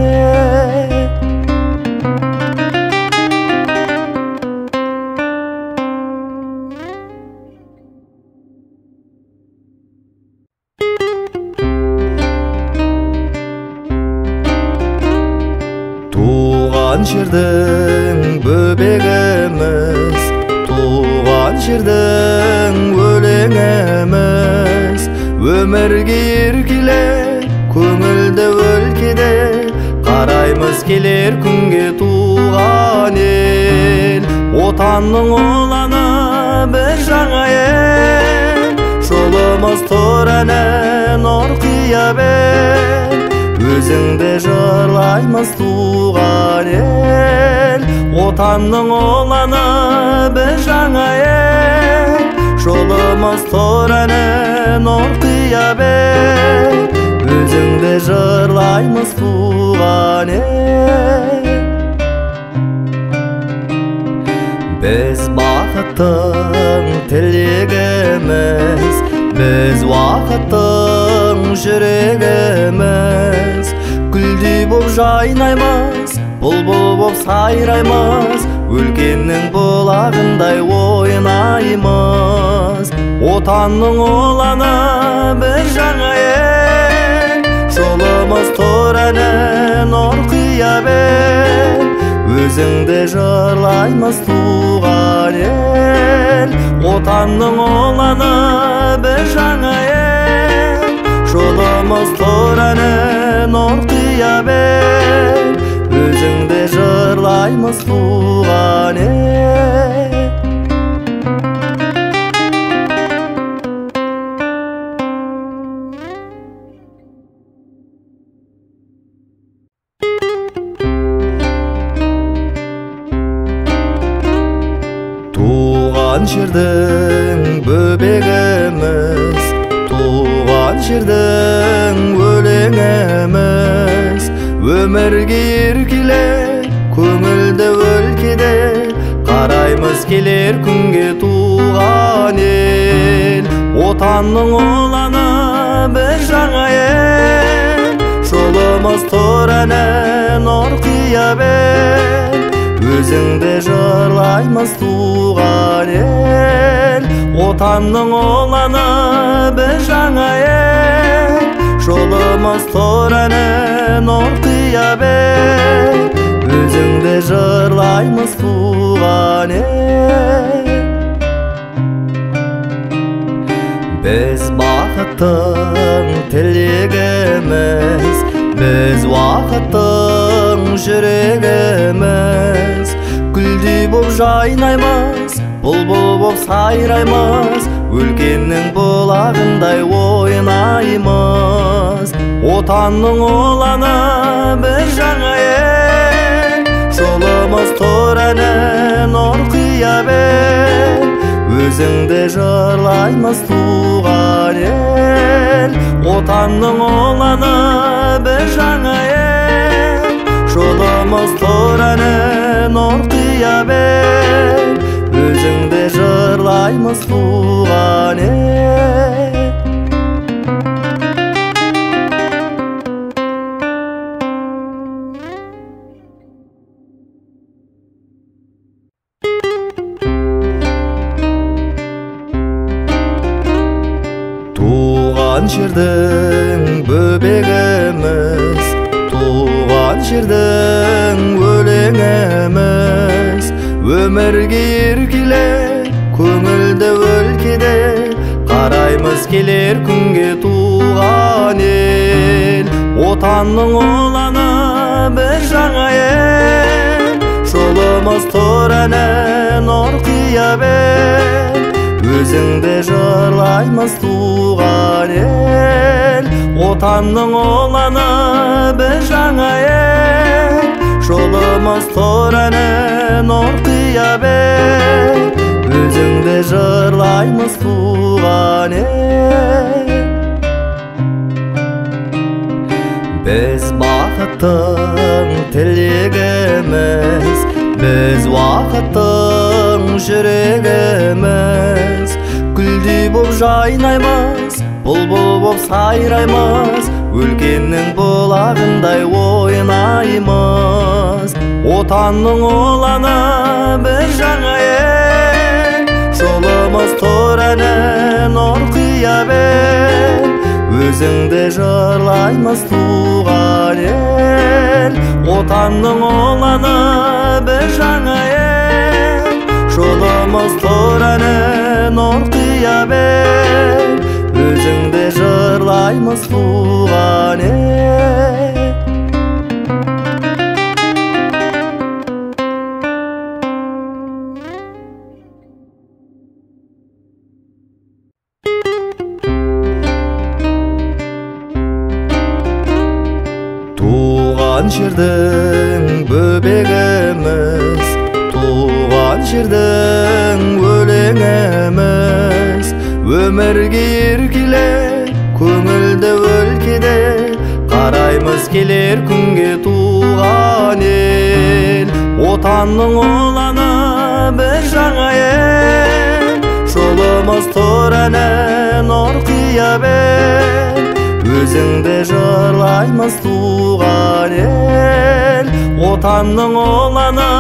туған жердің бөбегіміз туған жердің өлеңіміз өмірге еркеле көңілді өлкеде қараймыз келер күнге туған ел отанның ұланы біз жаңа ел жолымыз тұр әне нұр қия бер өзіңді жырлаймыз туған ел отанның ұланы біз жаңа ел жолымыз тұр әне нұр қия бер өзіңді жырлаймыз туған ел біз бақыттың тілегіміз біз уақыттың жүрегіміз гүлдей боп жайнаймыз бұлбұл боп сайраймыз өлкеннің бұлағындай ойнаймыз отанның ұланы біз жаңа ел жолымыз тұр әне нұр қия бер өзіңді жырлаймыз туған ел отанның ұланы біз жаңа ел жолымыз тұр әне нұр қия бер өзіңді жырлаймыз туған ел жердің бөбегіміз, туған жердің өлеңіміз, өмірге еркеле көңілді өлкеде, қараймыз келер күнге туған ел. Отанның ұланы бір жаңа ел, жолымыз тұр әне нұр қия бел, өзіңді жырлаймыз туған ел. Отанның ұланы бір жаңа ел, жолымыз тұр әне нұр қия бел, өзіңді жырлаймыз туған ел. Біз бақыттың тілегіміз, біз уақыттың жүрегіміз, гүлдей боп жайнаймыз, бұлбұл боп сайраймыз, өлкеннің бұлағындай ойнаймыз. Отанның ұланы бір жаңа ел, жолымыз тұр әне нұр қия бел, өзіңді жырлаймыз туған ел. Отанның ұланы бір жаңа ел, жолымыз тұр әне нұр қия бел, өзіңді жырлаймыз туған ел. Туған жердің бөбегіміз, туған жердің өлеңіміз, өмірге еркеле көңілді өлкеде, қараймыз келер күнге туған ел. Отанның ұланы бір жаңа ел, жолымыз тұр әне нұр қия бел, өзіңді жырлаймыз туған ел. Отанның ұланы бір жаңа ел, жолымыз тұр әне нұр қия бел, өзіңді жырлаймыз туған ел. Біз бақыттың тілегіміз, біз уақыттың жүрегіміз, гүлдей боп жайнаймыз, бұлбұл боп сайраймыз, өлкеннің бұлағындай ойнаймыз. Отанның ұланы бір жаңа ел, жолымыз тұр әне нұр қия бел, өзіңді жырлаймыз туған ел. Отанның ұланы бір жаңа ел, жолымыз тұр әне нұр қия бел, өзіңді жырлаймыз туған ел. Туған жердің бөбегіміз, туған жердің өлеңіміз, өмірге еркеле көңілді өлкеде, қараймыз келер күнге туған ел. Отанның ұланы бір жаңа ел, жолымыз тұр әне нұр қия бел, өзіңді жырлаймыз туған ел. Отанның ұланы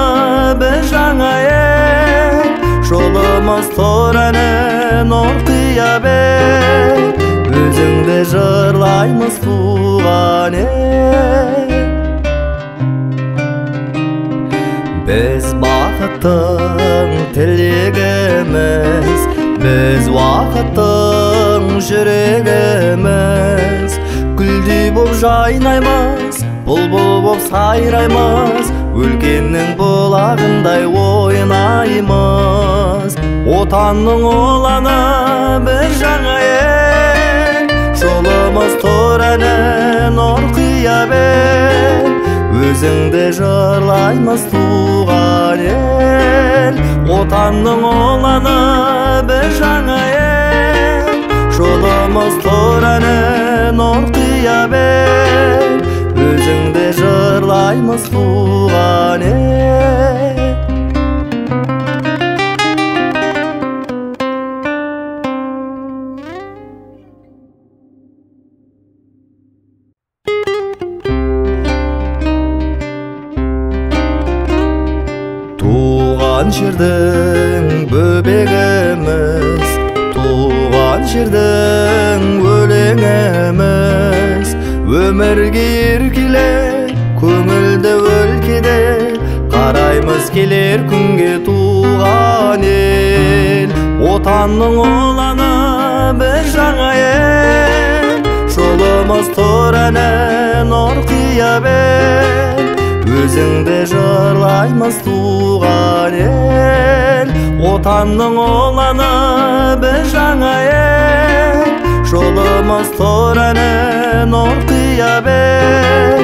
бір жаңа ел, жолымыз тұр әне нұр қия бел, өзіңді жырлаймыз туған ел. Біз бақыттың тілегіміз, біз уақыттың жүрегіміз, гүлдей боп жайнаймыз, бұлбұл боп сайраймыз, өлкеннің бұлағындай ойнаймыз. Отанның ұланы бір жаңа ел, жолымыз тұр әне нұр қия бел, өзіңді жырлаймыз туған ел. Отанның ұланы biz жаңа ел жолымыз туранын орқия бер өзіңді жырлаймыз туған ел туған жердің бөбегіміз туған жердің өлеңіміз өмірге еркеле көңілді өлкеде қараймыз келер күнге туған ел отанның ұланы біз жаңа ел жолымыз туранын орқия бер өзіңді жырлаймыз туған ел отанның ұланы біз жаңа ел жолымыз туранын орқия бер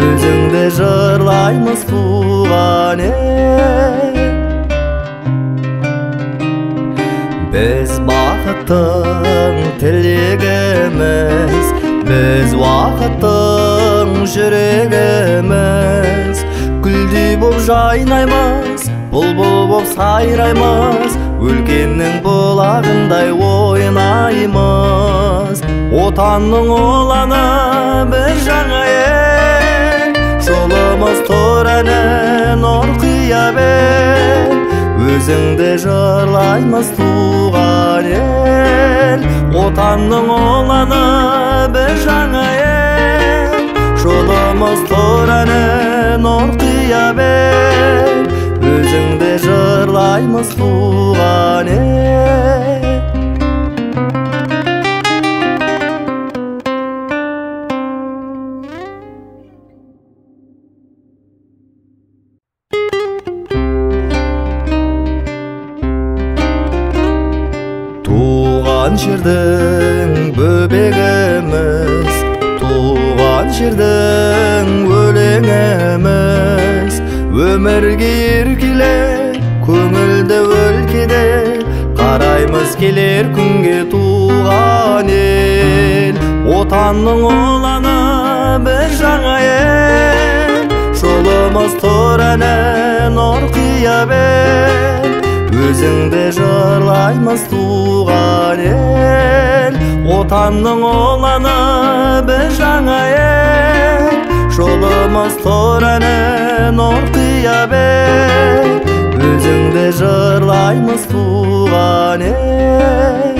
өзіңді жырлаймыз туған ел біз бақыттың тілегіміз біз уақыттың жүрегіміз гүлдей боп жайнаймыз бұлбұл боп сайраймыз өлкеннің бұлағындай ойнаймыз отанның ұланы біз жаңа ел жолымыз туранын орқия бер өзіңді жырлаймыз туған ел отанның ұланы біз жаңа ел жолымыз туранын орқия бер өзіңді жырлаймыз туған ел туған жердің бөбегіміз туған жердің өлеңіміз өмірге еркеле көңілді өлкеде қараймыз келер күнге туған ел отанның ұланы біз жаңа ел жолымыз туранын орқия бер өзіңді жырлаймыз туған ел отанның ұланы біз жаңа ел жолымыз туранын орқия бер өзіңді жырлаймыз туған ел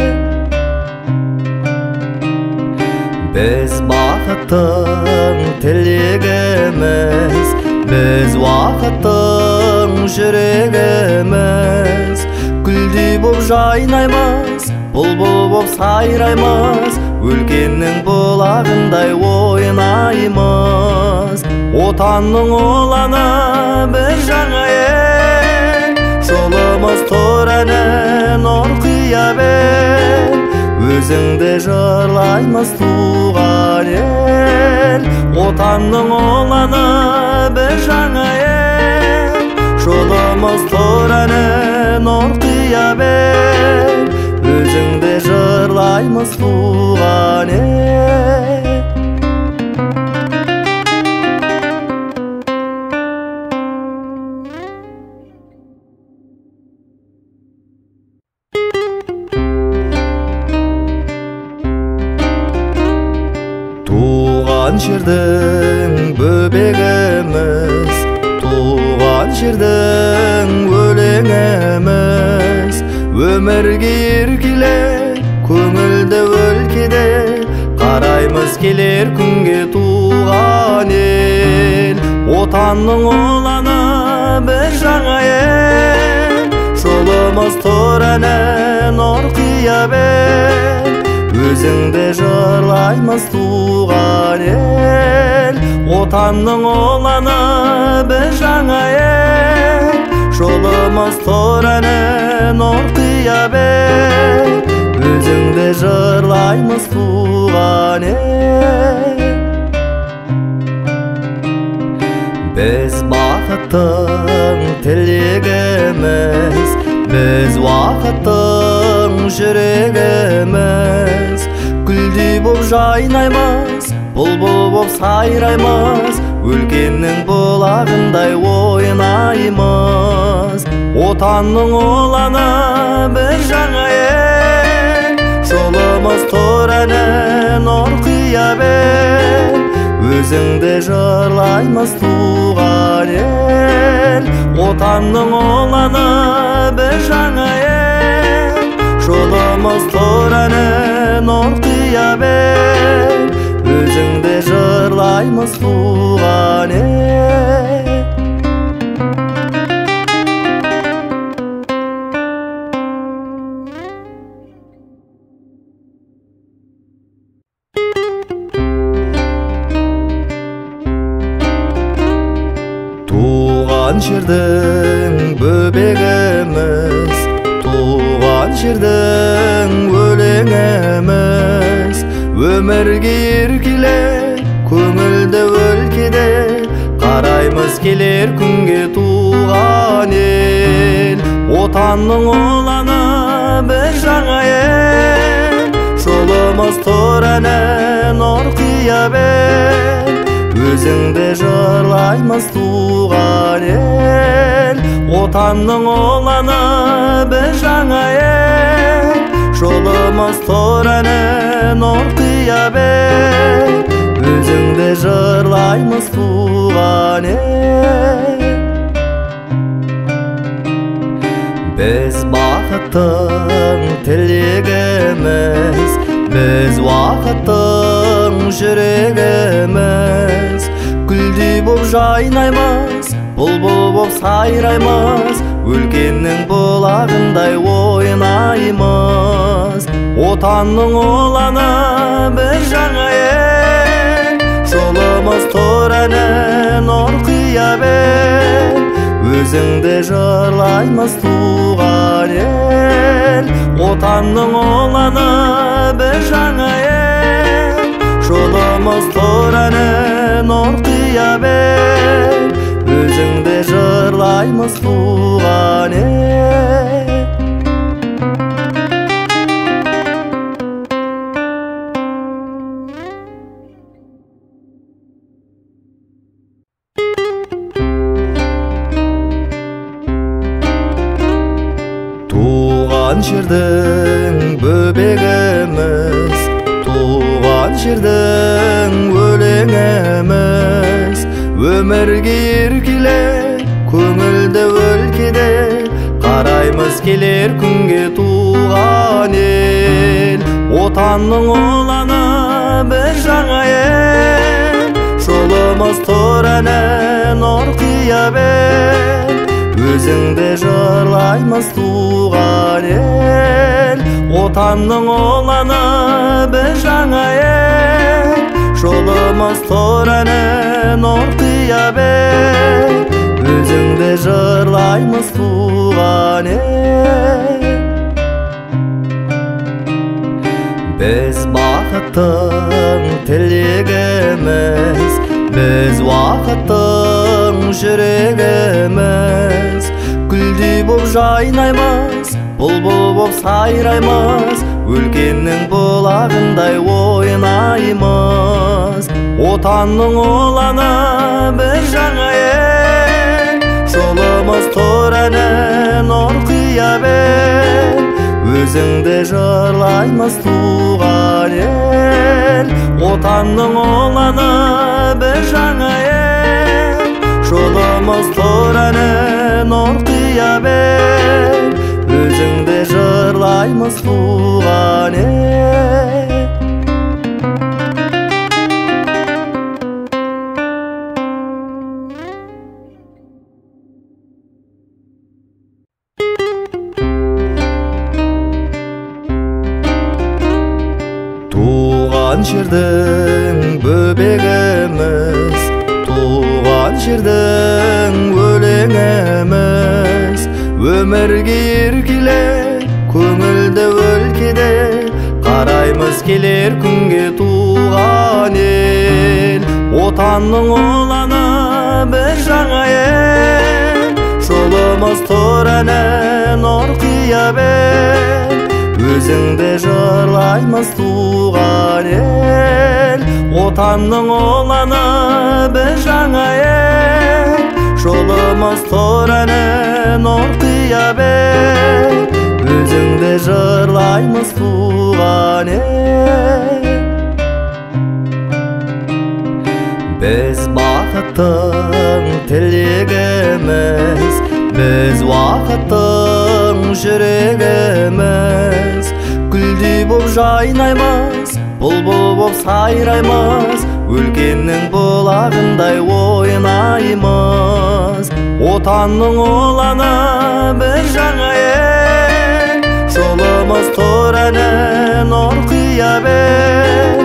біз бақыттың тілегіміз біз уақыттың жүрегіміз гүлдей боп жайнаймыз бұлбұл боп сайраймыз өлкеннің бұлағындай ойнаймыз отанның ұланы біз жаңа ел жолымыз туранын орқия бер өзіңді жырлаймыз туған ел отанның ұланы біз жаңа ел жолымыз туранын орқия бер өзіңді жырлаймыз туған ел туған жердің бөбегіміз туған жердің өлеңіміз өмірге еркеле көңілді өлкеде қараймыз келер күнге туған ел отанның ұланы біз жаңа ел жолымыз туранын орқия бер өзіңді жырлаймыз туған ел отанның ұланы біз жаңа ел жолымыз туранын орқия бер өзіңді жырлаймыз туған ел біз бақыттың тілегіміз біз уақыттың жүрегіміз гүлдей боп жайнаймыз, бұлбұл боп сайраймыз, өлкеннің бұлағындай ойнаймыз. Отанның ұланы бір жаңа ел, жолымыз тұр әні нұр қия бел, өзіңді жырлаймыз туған ел. Отанның ұланы бір жаңа ел, жолымыз тұр әні нұр қия бел, өзіңді жырлаймыз туған ел. Туған жердің бөбегіміз, туған жердің өлеңіміз, өмірге еркеле көңілді өлкеде, қараймыз келер күнге туған ел. Отанның ұланы бір жаңа ел, жолымыз тұр әні нұр қия бел, өзіңді жырлаймыз туған ел. Отанның ұланы бір жаңа ел, жолымыз тұр әні нұр қия бел, өзіңді жырлаймыз туған ел. Біз бақыттың тілегіміз, біз уақыттың жүрегіміз, гүлдей боп жайнаймыз, бұлбұл боп сайраймыз, өлкеннің бұлағындай ойнаймыз. Отанның ұланы бір жаңа ел, жолымыз тұр әні нұр қия бел, өзіңді жырлаймыз туған ел. Отанның ұланы бір жаңа ел, жолымыз тұр әні нұр қия бел, өзіңді жырлаймыз туған ел. Туған жердің бөбегіміз, туған жердің өлеңіміз, өмірге еркеле көңілді өлкеде, қараймыз келер күнге туған ел. Отанның ұланы бір жаңа ел, жолымыз тұр әні нұр қия бел, өзіңді жырлаймыз туған ел. Отанның ұланы бір жаңа ел, жолымыз тұр әні нұр қия бел, өзіңді жырлаймыз туған ел. Біз бақыттың тілегіміз, біз уақыттың жүрегіміз, гүлдей боп жайнаймыз, бұлбұл боп сайраймыз, өлкеннің бұлағындай ойнаймыз. Отанның ұланы бір жаңа ел, жолымыз тұр әні нұр қия бел, өзіңді жырлаймыз туған ел. Отанның ұланы бір жаңа ел, жолымыз тұр әні нұр қия бел, өзіңді жырлаймыз туған ел. Туған жердің бөбегіміз, туған жердің өлеңіміз, өмірге еркеле көңілді өлкеде, қараймыз келер күнге туған ел. Отанның ұланы бір жаңа ел, жолымыз тұр әні нұр қия бел, өзіңді жырлаймыз туған ел. Отанның ұланы біз жаңа ел, жолымыз тұр әні нұр қия бер, өзіңді жырлаймыз туған ел. Біз бақыттың тілегіміз, біз уақыттың жүрегіміз, гүлдей боп жайнаймыз, бұлбұл боп сайраймыз, өлкеннің бұлағындай ойнаймыз. Отанның ұланы біз жаңа ел, жолымыз тұр әні нұр қия бер,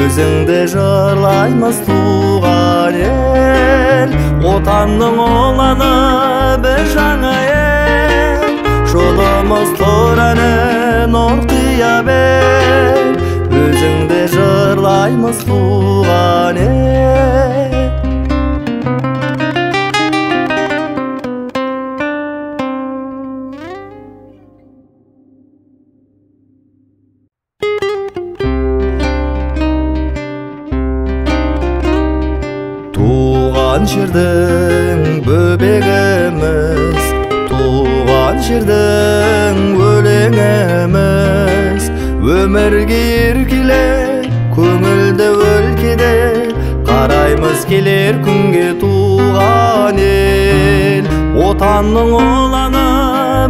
өзіңді жырлаймыз туған ел. Отанның ұланы біз жаңа ел, жолымыз тұр әні нұр қия бер, өзіңді жырлаймыз туған ел. Туған жердің бөбегіміз, туған жердің өлеңіміз, өмірге еркеле көңілді өлкеде, қараймыз келер күнге туған ел. Отанның ұланы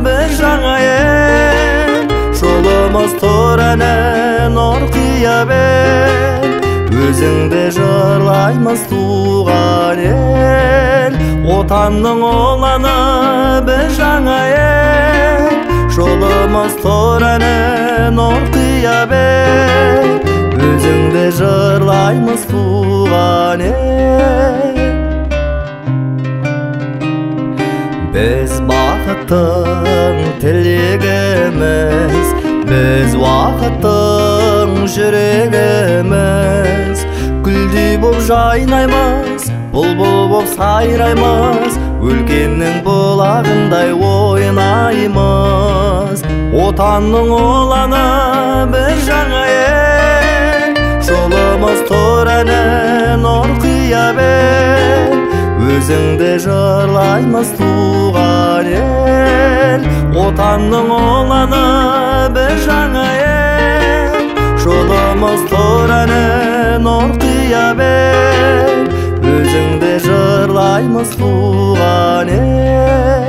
біз жаңа ел, жолымыз тұр әні нұр қия бер, өзіңді жырлаймыз туған ел. Отанның ұланы біз жаңа ел, жолымыз тұр әні нұр қия бер, өзіңді жырлаймыз туған ел. Біз бақыттың тілегіміз, біз уақыттың жүрегіміз, гүлдей боп жайнаймыз, бұлбұл боп сайраймыз, өлкеннің бұлағындай ойнаймыз. Отанның ұланы біз жаңа ел, жолымыз тұр әні нұр қия бер, өзіңді жырлаймыз туған ел. Отанның ұланы біз жаңа ел, жолымыз тұр әні нұр қия бер, өзіңді жырлаймыз туған ел.